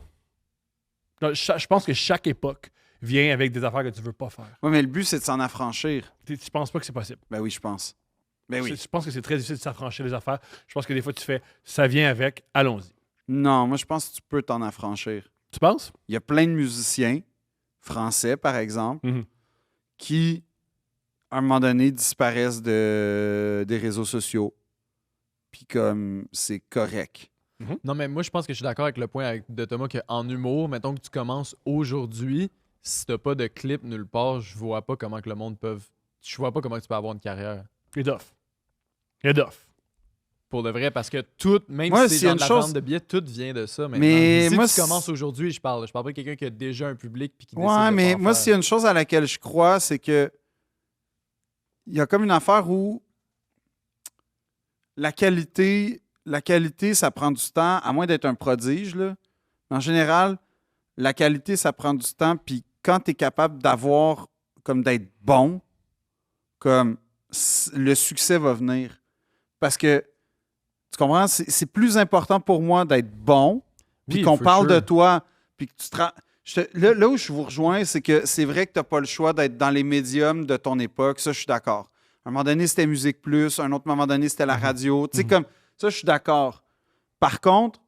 Donc, je pense que chaque époque vient avec des affaires que tu veux pas faire. Ouais, mais le but, c'est de s'en affranchir. Tu penses pas que c'est possible. Ben oui, je pense. Ben oui. Je pense que c'est très difficile de s'affranchir des affaires. Je pense que des fois, tu fais ça vient avec, allons-y. Non, moi, je pense que tu peux t'en affranchir. Tu penses? Il y a plein de musiciens, français, par exemple, Mhm. qui, à un moment donné, disparaissent des réseaux sociaux. Puis comme, c'est correct. Non, mais moi, je pense que je suis d'accord avec le point de Thomas qu'en humour, mettons que tu commences aujourd'hui, si t'as pas de clip nulle part, je vois pas comment que le monde peut. Je vois pas comment tu peux avoir une carrière. Il est doff. Il est doff. Pour de vrai, parce que tout, même Moi, si s'il c'est y a dans une la chose- vente de billets, tout vient de ça. Maintenant. Mais si moi, tu commences aujourd'hui, je parle pas de quelqu'un qui a déjà un public puis qui décide Ouais, de mais pas en moi, faire. s'il y a une chose à laquelle je crois, c'est que il y a comme une affaire où la qualité, ça prend du temps, à moins d'être un prodige, là. En général, la qualité, ça prend du temps, puis quand tu es capable d'avoir, comme d'être bon, comme le succès va venir. Parce que, tu comprends, c'est plus important pour moi d'être bon, puis Oui, qu'on for parle sure. de toi, puis que tu te rends- là où je vous rejoins, c'est que c'est vrai que tu n'as pas le choix d'être dans les médiums de ton époque. Ça, je suis d'accord. À un moment donné, c'était Musique Plus. À un autre moment donné, c'était la radio. Tu sais, comme ça, je suis d'accord. Par contre,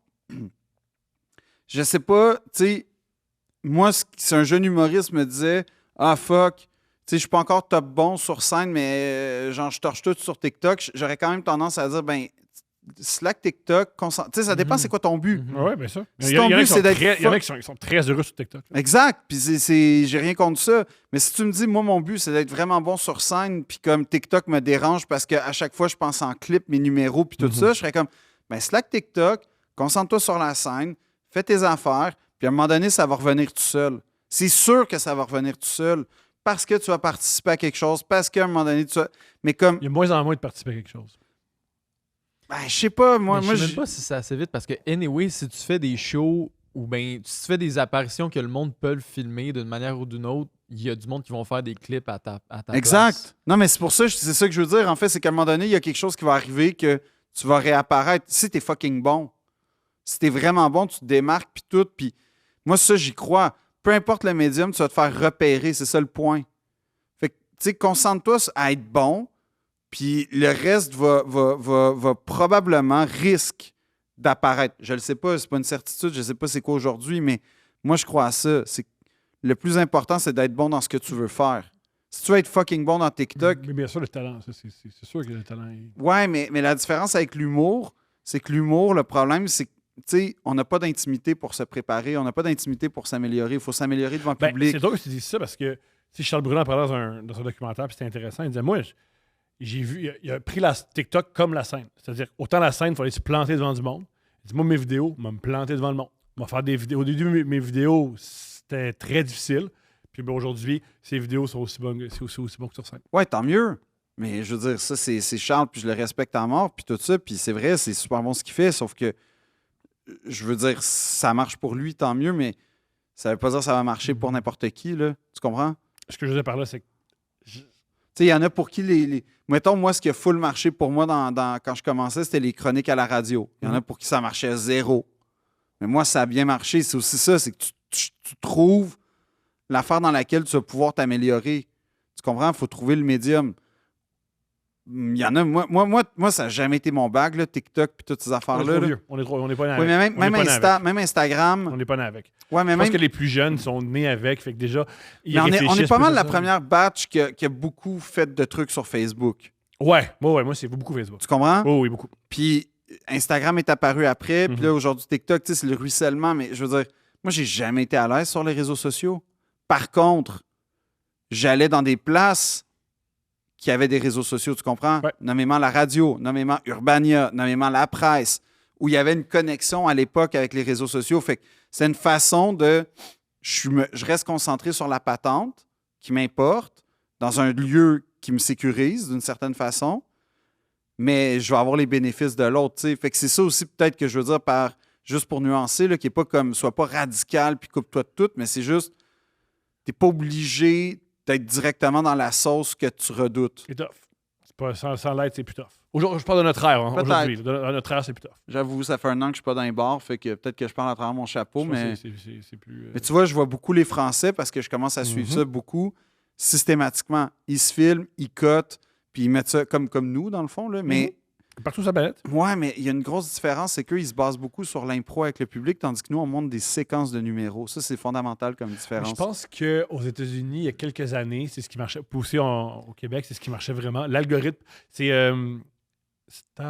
je sais pas, tu sais, moi, si un jeune humoriste me disait ah, fuck, tu sais, je suis pas encore top bon sur scène, mais genre, je torche tout sur TikTok, j'aurais quand même tendance à dire ben, Slack TikTok, tu sais, ça dépend c'est quoi ton but. Oui, bien sûr. Si ton but, c'est d'être Il y en a qui sont très heureux sur TikTok. là. Exact. Puis j'ai rien contre ça. Mais si tu me dis, moi, mon but, c'est d'être vraiment bon sur scène, puis comme TikTok me dérange parce qu'à chaque fois, je pense en clip, mes numéros, puis tout ça, je serais comme, ben, Slack TikTok, concentre-toi sur la scène, fais tes affaires, puis à un moment donné, ça va revenir tout seul. C'est sûr que ça va revenir tout seul parce que tu vas participer à quelque chose, parce qu'à un moment donné, tu vas... Mais comme, Il y a de moins en moins de participer à quelque chose. ben, je sais pas, Mais moi je sais je- même pas si c'est assez vite parce que, anyway, si tu fais des shows ou ben si tu fais des apparitions que le monde peut le filmer d'une manière ou d'une autre, il y a du monde qui vont faire des clips à ta Exact. place. Non, mais c'est pour ça, c'est ça que je veux dire. En fait, c'est qu'à un moment donné, il y a quelque chose qui va arriver que tu vas réapparaître. Si t'es fucking bon, si t'es vraiment bon, tu te démarques, puis tout. Puis moi, ça, j'y crois. Peu importe le médium, tu vas te faire repérer. C'est ça le point. Fait que, tu sais, concentre-toi à être bon, puis le reste va probablement risque d'apparaître. Je le sais pas, c'est pas une certitude, je sais pas c'est quoi aujourd'hui, mais moi, je crois à ça. C'est le plus important, c'est d'être bon dans ce que tu veux faire. Si tu veux être fucking bon dans TikTok, Mais bien sûr, le talent, ça, c'est sûr que le talent est... ouais, mais la différence avec l'humour, c'est que l'humour, le problème, c'est que, tu sais, on n'a pas d'intimité pour se préparer, on n'a pas d'intimité pour s'améliorer. Il faut s'améliorer devant le Ben, public. c'est drôle que tu dises ça parce que si Charles Bruno en parlait dans un documentaire, puis c'était intéressant, il disait, moi, j'ai vu, il a pris la TikTok comme la scène. C'est-à-dire, autant la scène, il fallait se planter devant du monde. Il dit, moi, mes vidéos, je vais me planter devant le monde. Je vais faire des vidéos. Au début, mes vidéos, c'était très difficile. Puis ben, aujourd'hui, ces vidéos sont aussi bonnes, c'est aussi bon que sur scène. Ouais, tant mieux. Mais je veux dire, ça, c'est Charles, puis je le respecte à mort, puis tout ça. Puis c'est vrai, c'est super bon ce qu'il fait, sauf que, je veux dire, ça marche pour lui, tant mieux, mais ça veut pas dire que ça va marcher pour n'importe qui, là. Tu comprends? Ce que je veux dire par là, c'est que Tu sais, il y en a pour qui Mettons, moi, ce qui a full marché pour moi quand je commençais, c'était les chroniques à la radio. Il y en a pour qui ça marchait zéro. Mais moi, ça a bien marché. C'est aussi ça, c'est que tu trouves l'affaire dans laquelle tu vas pouvoir t'améliorer. Tu comprends? Il faut trouver le médium. Il y en a, moi ça n'a jamais été mon bag, là, TikTok puis toutes ces on est affaires-là. trop là. vieux. On est pas né Oui, avec. mais On est pas né avec. même Instagram. On n'est pas né avec. Ouais, mais Je pense même. que les plus jeunes sont nés avec, fait que déjà, ils Mais on est réfléchissent pas plus mal à la ça. première batch qui a beaucoup fait de trucs sur Facebook. Ouais, moi, c'est beaucoup Facebook. Tu comprends? Oh, oui, beaucoup. Puis Instagram est apparu après. Puis Mhm. là, aujourd'hui, TikTok, tu sais, c'est le ruissellement. Mais je veux dire, moi, j'ai jamais été à l'aise sur les réseaux sociaux. Par contre, j'allais dans des places qui avaient des réseaux sociaux, tu comprends? Ouais. Nommément la radio, nommément Urbania, nommément la presse, où il y avait une connexion à l'époque avec les réseaux sociaux. Fait que c'est une façon de... Je reste concentré sur la patente qui m'importe, dans un lieu qui me sécurise d'une certaine façon, mais je vais avoir les bénéfices de l'autre, tu sais. Fait que c'est ça aussi peut-être que je veux dire par... Juste pour nuancer, là, qui est pas comme... Soit pas radical puis coupe-toi de tout, mais c'est juste... T'es pas obligé d'être directement dans la sauce que tu redoutes. C'est tough. C'est pas, sans l'aide, c'est plus tough. Aujourd'hui, je parle de notre ère. Hein, Peut-être. aujourd'hui. De notre ère, c'est plus tough. J'avoue, ça fait un an que je suis pas dans les bars, fait que peut-être que je parle à travers mon chapeau, Je pense mais... que c'est plus... Mais tu vois, je vois beaucoup les Français parce que je commence à suivre Mhm. ça beaucoup. Systématiquement, ils se filment, ils cotent, puis ils mettent ça comme nous, dans le fond, là. Mais... Partout sur la planète. Ouais, mais il y a une grosse différence, c'est qu'eux, ils se basent beaucoup sur l'impro avec le public, tandis que nous, on monte des séquences de numéros. Ça, c'est fondamental comme différence. Je pense qu'aux États-Unis, il y a quelques années, c'est ce qui marchait. Puis aussi au Québec, c'est ce qui marchait vraiment. L'algorithme, c'est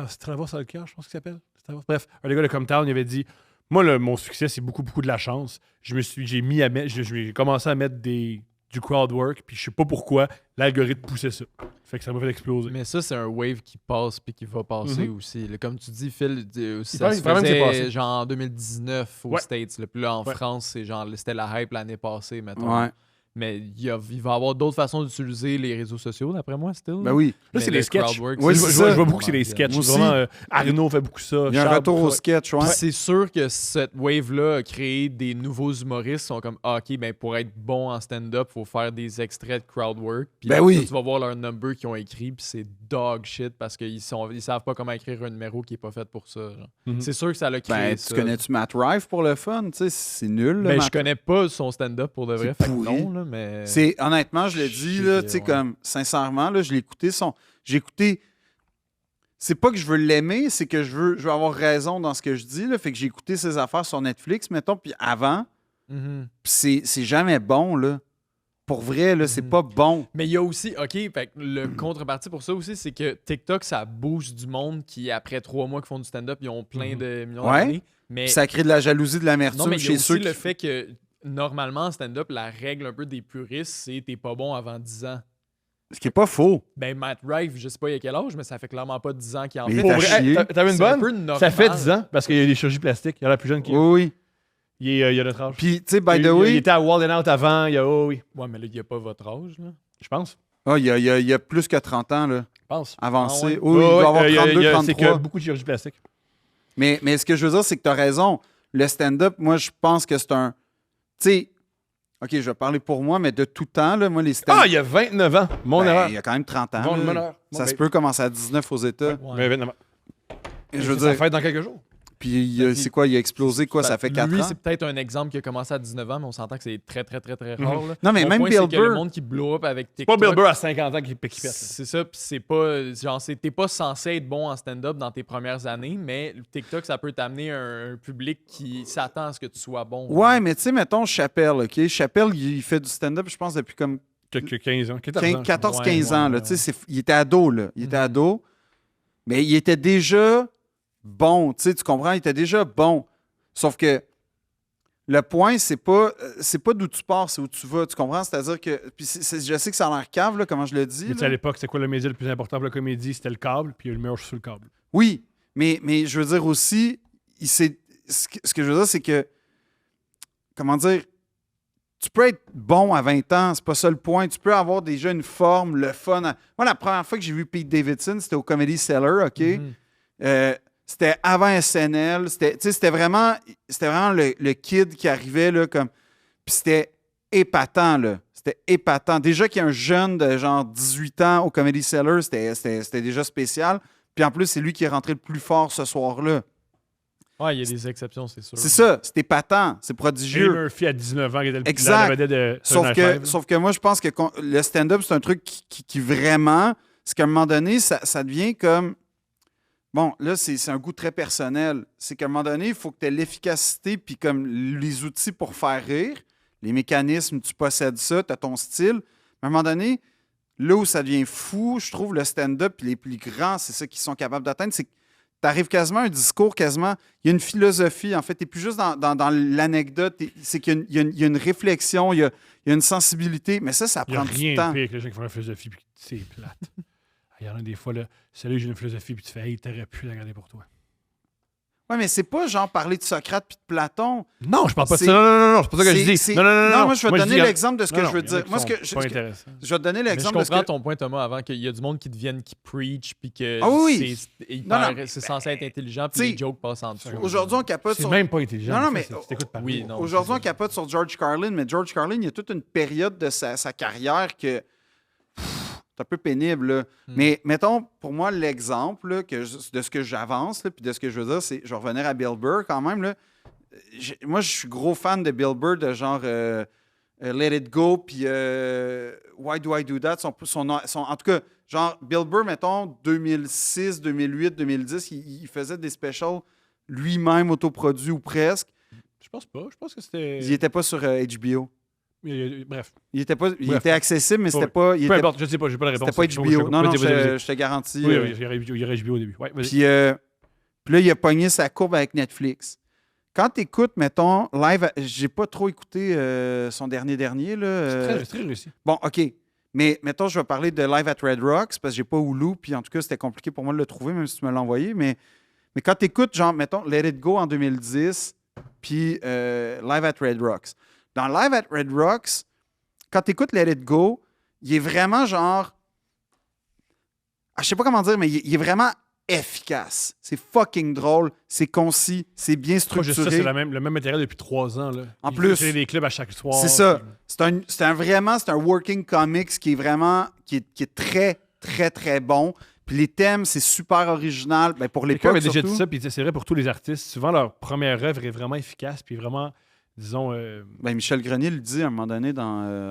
Stravos Alker, je pense qu'il s'appelle. Bref, un des gars de Cometown, il avait dit moi, mon succès, c'est beaucoup de la chance. J'ai commencé à mettre du crowd work, puis je sais pas pourquoi l'algorithme poussait ça. Fait que ça m'a fait exploser. Mais ça, c'est un wave qui passe puis qui va passer Mhm. aussi. Là, comme tu dis, Phil, ça paraît se vraiment que c'est faisait passé. genre en 2019 aux Ouais. States. Là. Puis là, en Ouais. France, c'est genre c'était la hype l'année passée, mettons. Ouais. Mais il va y avoir d'autres façons d'utiliser les réseaux sociaux, d'après moi, still. Ben oui. Là, Mais c'est le les sketchs. crowdwork, Oui, je, c'est vois- ça. je vois beaucoup que c'est les sketchs. Moi aussi. Vraiment, Arnaud fait beaucoup ça. Il y a un Charles, retour au ouais. sketch, ouais. Puis c'est sûr que cette wave-là a créé des nouveaux humoristes qui sont comme ah, OK, ben pour être bon en stand-up, il faut faire des extraits de crowdwork. Puis Ben là, oui. tu vas voir leur number qu'ils ont écrit, puis c'est dog shit parce qu'ils savent pas comment écrire un numéro qui est pas fait pour ça. genre. Mhm. C'est sûr que ça l'a créé. Ben, ça. tu connais-tu Matt Rife pour le fun? Tu sais, c'est nul, là, Ben, Matt je connais pas son stand-up pour de vrai. C'est Fait que pourri. non, là, mais. C'est honnêtement, je le dis Shit, là, tu sais ouais. comme sincèrement là, je l'ai écouté j'ai écouté. C'est pas que je veux l'aimer, c'est que je veux avoir raison dans ce que je dis là, fait que j'ai écouté ses affaires sur Netflix mettons puis avant, Mhm. puis c'est jamais bon là. Pour vrai là, c'est Mhm. pas bon. Mais il y a aussi, OK, fait que le contrepartie pour ça aussi, c'est que TikTok, ça booste du monde qui, après 3 mois qu'ils font du stand-up, ils ont plein de millions Ouais. d'années. Mais Puis ça crée de la jalousie, de non, l'amertume mais il y a chez aussi ceux le qui fait que, normalement, en stand-up, la règle un peu des puristes, c'est t'es pas bon avant 10 ans. ce qui est pas faux. Ben, Matt Rife, je sais pas il y a quel âge, mais ça fait clairement pas 10 ans qu'il en Mais fait. il est à Pour vrai, chier. t'avais une C'est un bonne? peu normal. Ça fait 10 ans, parce qu'il y a des chirurgies plastiques. Il y en a la plus jeune qui Oui oui. il a notre âge. Puis tu sais by il, the il way, était à Wild and Out avant. Oh oui, Ouais, mais là, il y a pas votre âge, là. je pense. il y a plus que 30 ans là, Je pense. avancé. Ah ouais? Oui, il doit avoir 32 C'est 33. que beaucoup de chirurgie plastique. Mais ce que je veux dire, c'est que tu as raison. Le stand-up, moi, je pense que c'est un. Tu sais, OK, je vais parler pour moi, mais de tout temps, là, moi, les stand-up. Ah, il y a 29 ans. Mon erreur. il y a quand même 30 ans. Mon là. erreur. Ça Bon, se ben, peut commencer à 19 aux États. Ouais. Mais 29 ans. Je veux Ça dire, fête dans quelques jours. puis Ben, c'est quoi, il a explosé quoi, ça fait 4 Lui, ans? c'est peut-être un exemple qui a commencé à 19 ans, mais on s'entend que c'est très, très, très, très rare. là. Non, mais Mon même point, Bill c'est que le Burr- monde qui blow up avec C'est pas TikTok. Bill Burr à 50 ans qui pète. C'est ça, puis c'est pas. Genre, t'es pas censé être bon en stand-up dans tes premières années, mais le TikTok, ça peut t'amener un public qui s'attend à ce que tu sois bon. Ouais, mais tu sais, mettons Chappelle, OK? Chappelle, il fait du stand-up, je pense, depuis comme Que 15 ans. 14 ans. 14-15 ans. Là, ouais. tu sais, il était ado. Là. Il était ado. Mais il était déjà bon. Tu comprends? Il était déjà bon. Sauf que le point, c'est pas d'où tu pars, c'est où tu vas. Tu comprends? C'est-à-dire que. Puis je sais que ça a l'air cave, là, comment je le dis. Mais tu sais, à l'époque, c'était quoi le média le plus important pour la comédie? C'était le câble, puis il y a eu le meilleur sur le câble. Oui, mais je veux dire aussi, ce que je veux dire, c'est que, comment dire, tu peux être bon à 20 ans, c'est pas ça le point. Tu peux avoir déjà une forme, le fun. Moi, la première fois que j'ai vu Pete Davidson, c'était au Comedy Cellar, OK? C'était avant SNL. C'était vraiment le kid qui arrivait, là, comme... Puis c'était épatant, là. C'était épatant. Déjà qu'il y a un jeune de genre 18 ans au Comedy Cellar, c'était déjà spécial. Puis en plus, c'est lui qui est rentré le plus fort ce soir-là. Ouais, il y a des exceptions, c'est sûr. C'est ça, c'est épatant, c'est Eddie prodigieux. Murphy à 19 ans, qui était le Exact. la vedette de Saturday Night Live. Sauf que moi, je pense que le stand-up, c'est un truc qui vraiment... C'est qu'à un moment donné, ça devient comme... Bon, là, c'est un goût très personnel. C'est qu'à un moment donné, il faut que tu aies l'efficacité puis comme les outils pour faire rire, les mécanismes, tu possèdes ça, tu as ton style. Mais à un moment donné, là où ça devient fou, je trouve, le stand-up puis les plus grands, c'est ça qu'ils sont capables d'atteindre, c'est que tu arrives quasiment à un discours, quasiment... Il y a une philosophie, en fait. Tu n'es plus juste dans l'anecdote. C'est qu'il y a une réflexion, il y a une sensibilité. Mais ça Il n'y a prend du rien temps. de pire que les gens qui font la philosophie, puis c'est plate. Il y en a des fois, là, salut, j'ai une philosophie, puis tu fais, hey, t'aurais pu la garder pour toi. Oui, mais c'est pas genre parler de Socrate puis de Platon. Non, je parle pas de C'est- ça. Non, c'est pas ça que je dis. c'est- Non, moi, je vais te donner dis, l'exemple de ce que non, je veux il y en a dire. qui Moi, sont pas intéressants. je vais te donner Mais je l'exemple de ce comprends que... ton point, Thomas, avant qu'il y a du monde qui preach, puis que Ah oui, c'est censé être intelligent, puis t'sais, les jokes passent en dessous. Aujourd'hui, on capote C'est sur... même pas intelligent. Non, ça, mais- tu t'écoutes parler. Oui, non. Aujourd'hui, on c'est ça. capote sur George Carlin, mais George Carlin, il y a toute une période de sa carrière que... C'est un peu pénible, là. Mais mettons, pour moi, l'exemple là, de ce que j'avance, là, puis de ce que je veux dire, c'est... Je vais revenir à Bill Burr quand même, là. Moi, je suis gros fan de Bill Burr, de genre Let It Go, puis Why Do I Do That. En tout cas, genre Bill Burr, mettons, 2006, 2008, 2010, il faisait des specials lui-même autoproduits ou presque. Je pense pas. Je pense que c'était. Il n'était pas sur HBO. Bref. Il Bref. était accessible, mais c'était Ouais. pas... Peu importe, je sais pas, j'ai pas la réponse. C'était pas HBO. Non, je te garantis. Oui, il y aurait HBO au début. Ouais, vas-y. Puis là, il a pogné sa courbe avec Netflix. Quand tu écoutes, mettons, live... J'ai pas trop écouté son dernier, là. C'est très réussi. Bon, OK. Mais mettons, je vais parler de Live at Red Rocks parce que j'ai pas Hulu, puis en tout cas, c'était compliqué pour moi de le trouver, même si tu me l'as envoyé. Mais quand tu écoutes, genre, mettons, Let It Go en 2010, puis Live at Red Rocks. Dans Live at Red Rocks, quand tu écoutes Let It Go, il est vraiment genre... Je sais pas comment dire, mais il est vraiment efficace. C'est fucking drôle, c'est concis, c'est bien Moi, juste ça, structuré. c'est le même matériel depuis 3 ans. Là. En Il plus. fait des clubs à chaque soir. C'est ça. C'est un working comics qui est vraiment qui est très, très, très bon. Puis les thèmes, c'est super original. Ben pour Quelqu'un l'époque, avait déjà surtout. dit ça, puis c'est vrai pour tous les artistes. Souvent, leur première œuvre est vraiment efficace, puis vraiment, disons... Ben, Michel Grenier le dit à un moment donné dans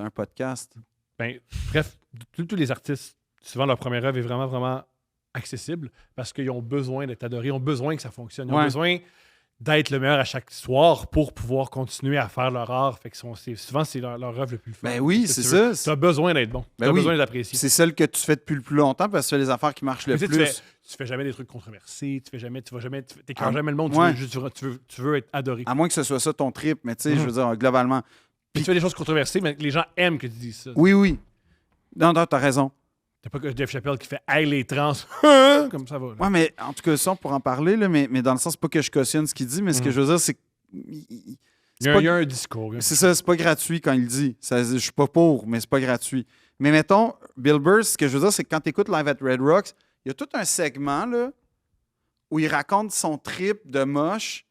un podcast. bref, tous les artistes, souvent, leur première œuvre est vraiment, vraiment accessible parce qu'ils ont besoin d'être adorés, ils ont besoin que ça fonctionne, ils ont Ouais. besoin d'être le meilleur à chaque soir pour pouvoir continuer à faire leur art. Fait que souvent, c'est leur œuvre le plus fun. Ben oui, Si c'est tu veux. ça. Tu as besoin d'être bon. Ben tu as oui. besoin d'être apprécié. C'est celle que tu fais depuis le plus longtemps parce que tu fais les affaires qui marchent le Mais tu plus. sais, tu fais jamais des trucs controversés, tu t'écœures Ah, jamais le monde, ouais. tu veux être adoré. À moins que ce soit ça ton trip, mais tu sais, je veux dire, globalement. Puis tu fais des choses controversées, mais les gens aiment que tu dises ça. Oui, oui. Non, t'as raison. T'as pas que Dave Chappelle qui fait « Hey, les trans! » Comme ça va. là. Ouais, mais en tout cas, ça, on pourra en parler, là, mais dans le sens, pas que je cautionne ce qu'il dit, mais ce que je veux dire, c'est que. Il c'est y a un discours. C'est ça, c'est pas gratuit quand il le dit. Je suis pas pour, mais c'est pas gratuit. Mais mettons, Bill Burr, ce que je veux dire, c'est que quand tu écoutes Live at Red Rocks, il y a tout un segment là, où il raconte son trip de moche.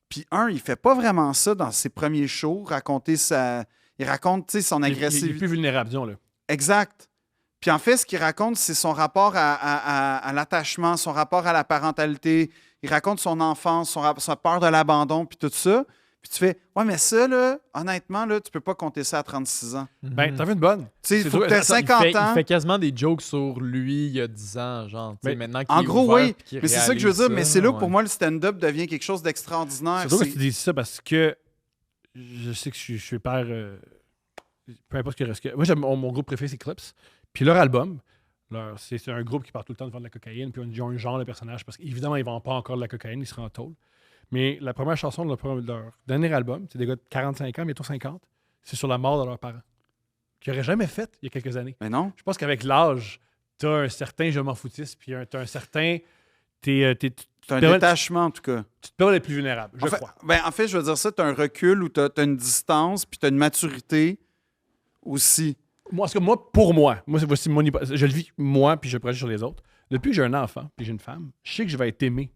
Puis il fait pas vraiment ça dans ses premiers shows, il raconte son Il est agressivité. plus vulnérable, disons. Là. Exact. Puis en fait, ce qu'il raconte, c'est son rapport à l'attachement, son rapport à la parentalité. Il raconte son enfance, sa peur de l'abandon, puis tout ça. Puis tu fais, ouais, mais ça, là, honnêtement, là, tu peux pas compter ça à 36 ans. Ben, t'en veux une bonne. Tu sais, il C'est faut que dur. tu aies Attends, 50 ans. Il fait quasiment des jokes sur lui il y a 10 ans, genre. tu sais, Mais maintenant qu'il En est gros, ouvert, oui. puis qu'il Mais c'est ça que je veux réalise dire. Mais c'est là que ouais. pour moi, le stand-up devient quelque chose d'extraordinaire. C'est drôle que tu dises ça parce que je sais que je suis père peu importe ce qui reste. Moi, mon groupe préféré, c'est Clips. Puis leur album, c'est un groupe qui part tout le temps de vendre de la cocaïne. Puis ils ont un genre de personnage. Parce qu'évidemment, ils ne vendent pas encore de la cocaïne, ils seront en tôle. Mais la première chanson de leur dernier album, c'est des gars de 45 ans, bientôt 50, c'est sur la mort de leurs parents. Qu'ils n'auraient jamais fait il y a quelques années. Mais non. Je pense qu'avec l'âge, tu as un certain je m'en foutisme, puis tu as un certain. Tu T'as un détachement, en tout cas. te permets d'être plus vulnérable, je crois. En fait, je veux dire ça, t'as un recul où t'as une distance, puis t'as une maturité aussi. Pour moi, voici mon hypothèse. Je le vis, moi, puis je le projette sur les autres. Depuis que j'ai un enfant, puis j'ai une femme, je sais que je vais être aimé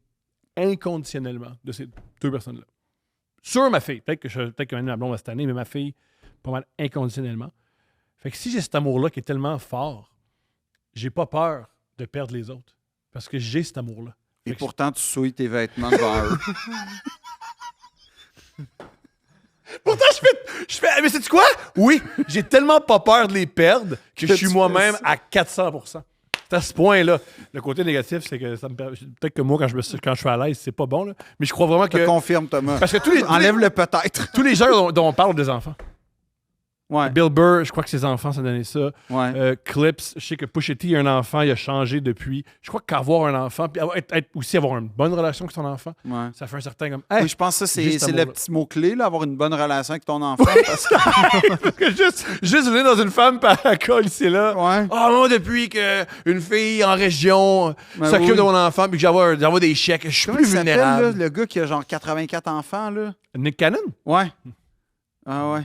inconditionnellement de ces deux personnes-là. Sur ma fille. Peut-être que ma blonde va cette année, mais ma fille, pas mal inconditionnellement. Fait que si j'ai cet amour-là qui est tellement fort, j'ai pas peur de perdre les autres. Parce que j'ai cet amour-là. Et Fait que pourtant, tu souilles tes vêtements devant eux. Pourtant, je fais. Mais sais-tu quoi? Oui, j'ai tellement pas peur de les perdre que je suis tu moi-même fais à 400%. C'est à ce point-là. Le côté négatif, c'est que ça me permet. Peut-être que moi, quand je suis à l'aise, c'est pas bon. Là. Mais je crois vraiment Je te que. confirme, Thomas. Parce que tous les Enlève-le peut-être. tous les gens dont on parle des enfants. Ouais. Bill Burr, je crois que ses enfants, ça donnait ça. Ouais. Clips, je sais que Pusha T a un enfant, il a changé depuis. Je crois qu'avoir un enfant, puis aussi avoir une bonne relation avec son enfant, Ouais. ça fait un certain comme. Oui, je pense que ça, Juste c'est amour, le là. petit mot-clé, là, avoir une bonne relation avec ton enfant. Parce que... juste venir dans une femme par la colle ici là. Ouais. Ah, moi, depuis qu'une fille en région Ben s'occupe oui. de mon enfant puis que j'envoie des chèques, je suis Comment plus il s'appelle, vulnérable. là, le gars qui a genre 84 enfants, là? Nick Cannon? Ouais. Ah ouais.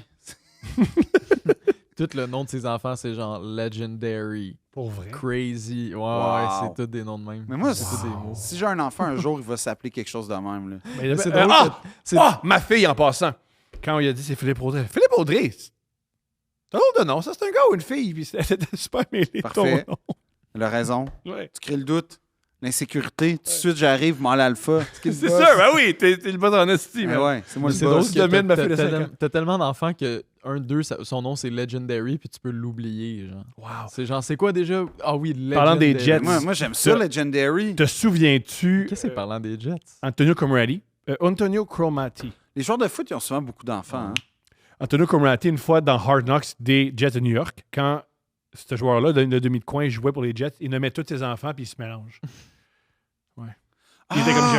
Tout le nom de ses enfants, c'est genre Legendary, Pour vrai. Crazy. Ouais, Wow. ouais, c'est tous des noms de même. Mais moi, c'est tous des mots. si j'ai un enfant un jour, il va s'appeler quelque chose de même, là. Mais c'est drôle c'est- ma fille en passant. Quand il a dit c'est Philippe Audrey. Philippe Audrey! C'est un drôle de nom. Ça, c'est un gars ou une fille. Puis c'était super mêlé ton Parfait. nom. Elle a raison. Ouais. Tu crées le doute, l'insécurité. Tout de suite, j'arrive, m'en l'alpha. C'est sûr, ben oui, t'es le boss en esti. Mais ouais, c'est moi le C'est boss. drôle Tu que domines ma t'as- fille de t'as- 5 ans. t'as tellement d'enfants que son nom c'est Legendary puis tu peux l'oublier genre. Wow. C'est genre c'est quoi déjà? Ah oui, Legendary. Parlant des Jets. Moi j'aime ça, Legendary. Te souviens-tu Qu'est-ce que c'est parlant des Jets? Antonio Cromartie? Les joueurs de foot, ils ont souvent beaucoup d'enfants. Hein? Antonio Cromartie, une fois dans Hard Knocks des Jets de New York, quand ce joueur-là, le demi de coin, jouait pour les Jets, il nommait tous ses enfants puis il se mélange. Ouais. Il était comme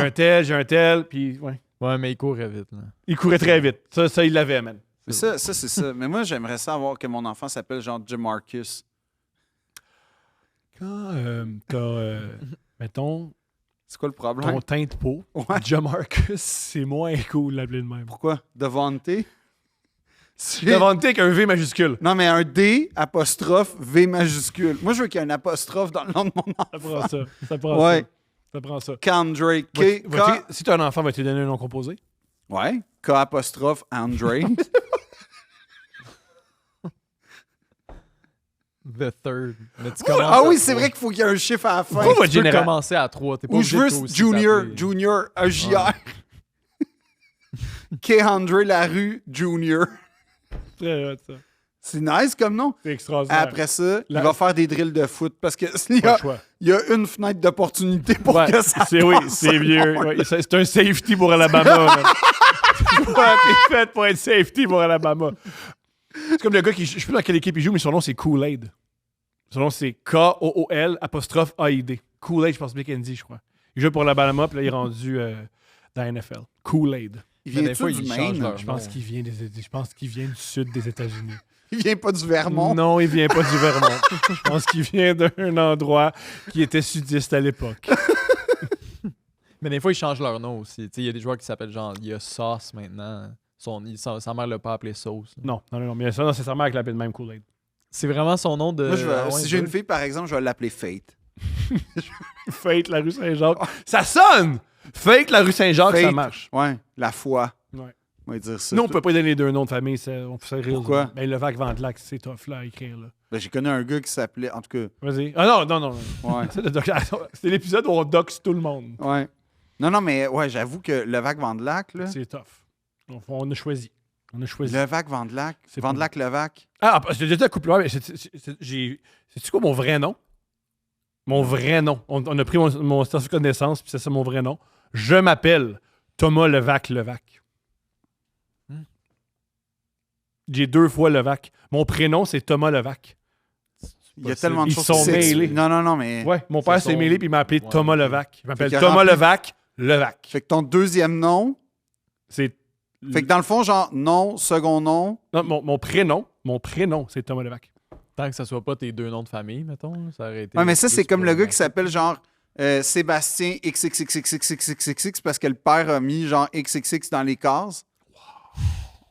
j'ai un tel, puis ouais. Ouais, mais il courait vite là. Il courait très vite. Ça il l'avait, man. Mais ça, c'est ça. Mais moi, j'aimerais savoir que mon enfant s'appelle genre Jamarcus. Quand t'as, mettons, C'est quoi le problème? ton teint de peau, Ouais. Jamarcus, c'est moins cool de l'appeler de même. Pourquoi? Devante? Devant avec un V majuscule. Non, mais un D apostrophe V majuscule. Moi, je veux qu'il y ait un apostrophe dans le nom de mon Ça enfant. prend ça. Ça prend Ouais. ça. Ça prend ça. Kendra. Si tu as un enfant, va-tu lui donner un nom composé? Ouais. K apostrophe Andre. The Third. Mais tu Ah commences oui, à c'est trois. vrai qu'il faut qu'il y ait un chiffre à la fin. Pourquoi votre Tu peux général? commencer à 3. T'es pas Ou obligé je veux de toi aussi Junior. t'appeler. Junior. AJR. K. Andre Larue Junior. Très hot, ça. C'est nice comme nom. C'est extraordinaire. Après ça, il La- va faire des drills de foot parce que il y Pas a, le choix. il y a une fenêtre d'opportunité pour Ouais, que ça c'est oui, passe. c'est vieux. Ouais, c'est un safety pour Alabama. man. Ouais, t'es fait pour être safety pour Alabama. C'est comme le gars qui. Je sais plus dans quelle équipe il joue, mais son nom c'est Kool-Aid. Son nom c'est Kool apostrophe AID. Kool-Aid, je pense McKenzie, je crois. Il joue pour l'Alabama, puis là il est rendu dans la NFL. Kool-Aid. Il Mais vient des fois, du ils Maine? changent leur Je pense nom. qu'il vient du sud des États-Unis. Il vient pas du Vermont? Non, il vient pas du Vermont. Je pense qu'il vient d'un endroit qui était sudiste à l'époque. Mais des fois, ils changent leur nom aussi. Tu sais, il y a des joueurs qui s'appellent genre, il y a Sauce maintenant. Sa mère l'a pas appelé Sauce. Non, mais ça, non, c'est sa mère qui l'appelle même Kool-Aid. C'est vraiment son nom de. Moi, je vais- Ah ouais, si j'ai je- une fille, par exemple, je vais l'appeler Fate. Fate, la rue Saint-Jacques. Ça sonne! Fate, la rue Saint-Jacques, ça Fate. marche. Ouais, la foi. Ouais. On va dire ça. Nous, on peut pas donner les deux noms de famille. On peut rire. Pourquoi? Ben, le Vac Vandelac, c'est tough là, à écrire. Là. Ben, j'ai connu un gars qui s'appelait... En tout cas, Vas-y. Ah non. ouais. C'est l'épisode où on doxe tout le monde. Ouais. Non, mais ouais, j'avoue que Levac Vandelac, là... C'est tough. On a choisi. Levac Vandelac. C'est Vandelac Levac. Ah, j'ai déjà dit à couple, mais c'est-tu quoi mon vrai nom? Mon vrai nom. On a pris mon certificat de naissance, puis c'est ça mon vrai nom. Je m'appelle Thomas Levac. J'ai 2 fois Levac. Mon prénom, c'est Thomas Levac. Il y a tellement de Ils choses sont qui s'expliquent. mêlés. Non, mais... Ouais, mon père C'est s'est son- mêlé puis il m'a appelé Ouais, Thomas ok. Levac. Il m'appelle Fait qu'il a Thomas rempli- Levac. Fait que ton deuxième nom... C'est... Fait que dans le fond, genre, nom, second nom... Non, mon prénom, c'est Thomas Levac. Tant que ça soit pas tes 2 noms de famille, mettons, là, ça aurait été. Ouais, mais ça, plus c'est comme pour le gars un- qui s'appelle genre Sébastien XXXXXXXX parce que le père a mis genre XXX dans les cases.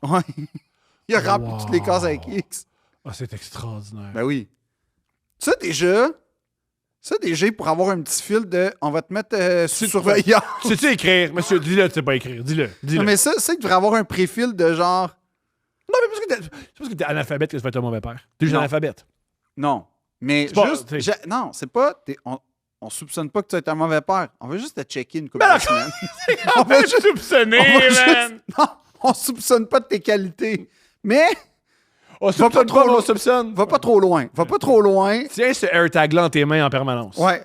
Ouais. Il a rempli Wow. toutes les cases avec X. Ah, c'est extraordinaire. Ben oui. Ça, déjà, pour avoir un petit fil de on va te mettre sous C'est- surveillance. Sais-tu écrire? Monsieur, dis-le, tu sais pas écrire. Dis-le. Non, mais ça, il devrait avoir un préfil de genre. Non, mais c'est parce que t'es analphabète que tu fais ton mauvais père. T'es juste Non. analphabète. Non. Mais C'est pas- juste. t'sais- Non, c'est pas. On soupçonne pas que tu es un mauvais père. On veut juste te checker une couple Ben de là, semaines. On va juste soupçonner, On va man! juste- Non, on soupçonne pas de tes qualités. Mais On pas soupçonne trop pas, mais on loin. soupçonne. va pas trop loin. Va pas trop loin. Tiens ce AirTag-là en tes mains en permanence. Ouais.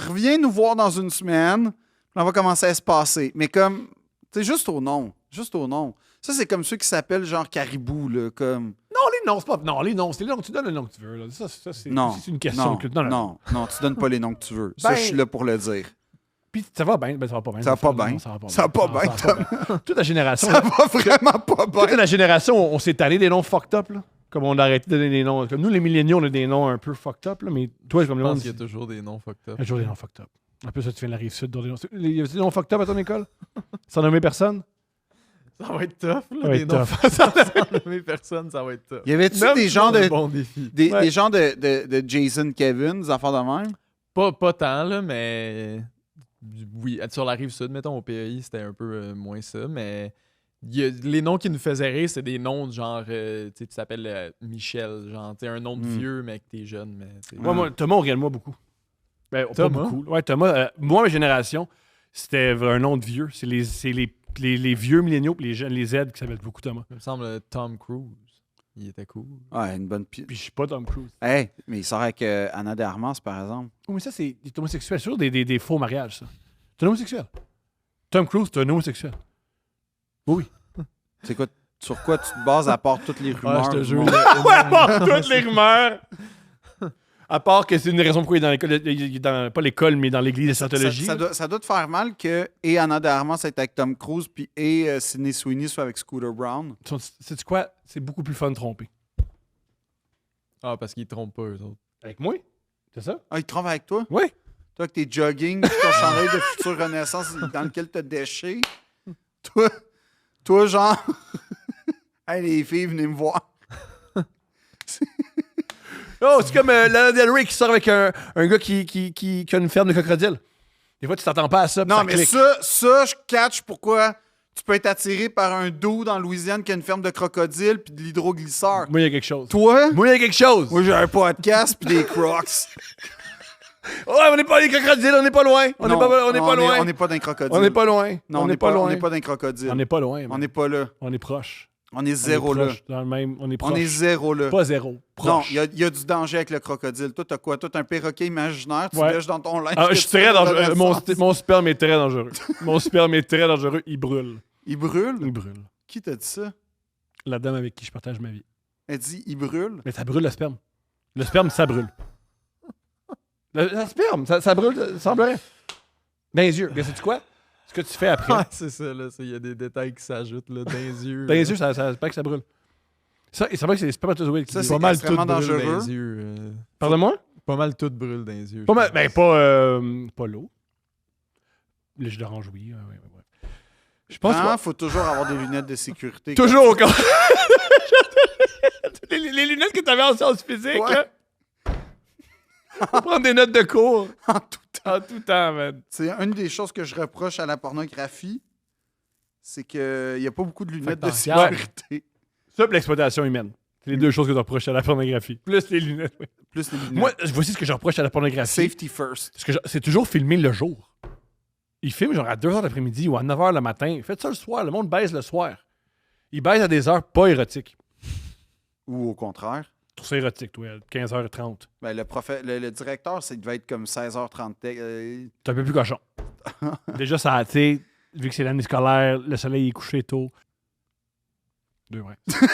Reviens nous voir dans une semaine. Puis on va commencer à se passer. Mais comme. Tu sais, juste au nom. Juste au nom. Ça, c'est comme ceux qui s'appellent genre Caribou, là. Comme. Non, les noms, c'est pas. Non, les noms, c'est les noms. Tu donnes le nom que tu veux. Là. Ça, c'est Non. c'est une question. que... Non, tu donnes pas les noms que tu veux. Ça, Ben- je suis là pour le dire. Puis ça va bien. Ben, ça va pas bien. Ça va pas Non, bien. Ça va pas Ça va pas Non, bien, ça va pas bien. Toute la génération. Ça va vraiment pas Toute bien. la génération, on s'est tanné des noms fucked up. Là. Comme on a arrêté de donner des noms. Comme nous, les milléniaux, on a des noms un peu fucked up. Là, mais toi, comme Je le pense monde. qu'il y a toujours des noms fucked up. Il y a toujours des noms fucked up. En plus, ça, tu viens de la Rive-Sud. Il y a des noms fucked up à ton école? Sans nommer personne? Ça va être tough, là. Ça va des être noms tough. sans nommer personne, ça va être tough. Y avait-tu Même des gens C'est un de. bon défi. Ouais. Des gens de Jason Kevin, des affaires de même? Pas tant, là, mais. Oui, sur la rive sud, mettons, au PEI, c'était un peu moins ça, mais. Les noms qui nous faisaient rire, c'est des noms de genre. Tu t'appelles Michel, genre, tu un nom de vieux, mais que t'es jeune, mais. Moi, Thomas, on riait de moi beaucoup. Ben, pas Thomas? beaucoup. Ouais, Thomas, moi, ma génération, c'était un nom de vieux. C'est les vieux milléniaux et les jeunes, les Z qui s'appellent beaucoup Thomas. Il me semble Tom Cruise. Il était cool. Ouais, une bonne Puis je suis pas Tom Cruise. Hey, mais il sort avec Anna de Armas, par exemple. Oh, mais ça, c'est homosexuel. C'est toujours des faux mariages, ça. C'est un homosexuel. Tom Cruise, c'est un homosexuel. Oui. C'est quoi, sur quoi tu te bases à part toutes les rumeurs? je te du jure. monde? Ouais, à part toutes les rumeurs. À part que c'est une raison pourquoi il est dans l'école, il est dans, pas l'école, mais dans l'église de Scientologie. Ça doit te faire mal que et Anna de Armas est avec Tom Cruise puis Sydney Sweeney soit avec Scooter Brown. C'est quoi? C'est beaucoup plus fun de tromper. Ah, parce qu'ils trompent pas, eux autres. Avec moi? C'est ça? Ah, il te trompe avec toi? Oui. Toi, avec tes jogging, puis ton chandail de future renaissance dans lequel t'as déché. Toi, genre... hey, les filles, venez me voir. Oh, c'est comme Lana Del Rey qui sort avec un gars qui a une ferme de crocodiles. Des fois, tu t'attends pas à ça. puis Non, ça mais clique. ça, je catch pourquoi tu peux être attiré par un dos dans Louisiane qui a une ferme de crocodiles puis de l'hydroglisseur. Moi, il y a quelque chose. Toi, Moi, il y a quelque chose. moi, j'ai un podcast puis des crocs. Ouais, on n'est pas les crocodiles, on n'est pas loin. On n'est Non, pas loin. On n'est pas d'un crocodile. On n'est pas loin. Non, on n'est pas loin. On n'est pas d'un crocodile. On n'est pas loin. On man. n'est pas là. On est proche. On est zéro là. Dans le même, on est proche. On est zéro là. Pas zéro. Non, Proche. il y a du danger avec le crocodile. Toi, t'as quoi? Toi, t'as un perroquet imaginaire, tu Ouais. lèches dans ton linge. Ah, que je suis tu très fais dans dangereux. le Mon, sens. mon sperme est très dangereux. Mon sperme est très dangereux. Il brûle. Il brûle? Il brûle. Qui t'a dit ça? La dame avec qui je partage ma vie. Elle dit, il brûle? Mais ça brûle le sperme. Le sperme, ça brûle. Le sperme, ça brûle, ça semblerait. Dans les yeux. Mais sais-tu quoi? Ce que tu fais après. Ouais, c'est ça, là. Il y a des détails qui s'ajoutent, là, dans les yeux. Dans les yeux, ça pas que ça brûle. Ça, et c'est vrai que c'est les spermatozoïdes qui Ça, brûlent. c'est pas mal tout extrêmement brûle dangereux. dans les yeux. Parle-moi. Pas mal tout brûle dans les yeux. Pas je mal. pense. Ben, pas l'eau. Le jus d'orange, oui. Ouais. Je pense Ah, que. faut toujours avoir des lunettes de sécurité. Toujours au cas. les lunettes que tu avais en sciences physiques, Ouais. là. Faut prendre des notes de cours. En tout temps. En tout temps, man. C'est une des choses que je reproche à la pornographie, c'est qu'il n'y a pas beaucoup de lunettes de t'en gardes. sécurité. Ça, puis l'exploitation humaine. C'est les deux choses que je reproche à la pornographie. Plus les lunettes, oui. Plus les lunettes. Moi, voici ce que je reproche à la pornographie. Safety first. C'est toujours filmé le jour. Ils filment genre à 2h l'après-midi ou à 9h le matin. Faites ça le soir. Le monde baise le soir. Ils baisent à des heures pas érotiques. Ou au contraire. Je trouve ça érotique, toi, à 15h30. Ben, le directeur, ça devait être comme 16h30. C'est un peu plus cochon. Déjà, ça a, tu sais, vu que c'est l'année scolaire, le soleil est couché tôt. 2 princes.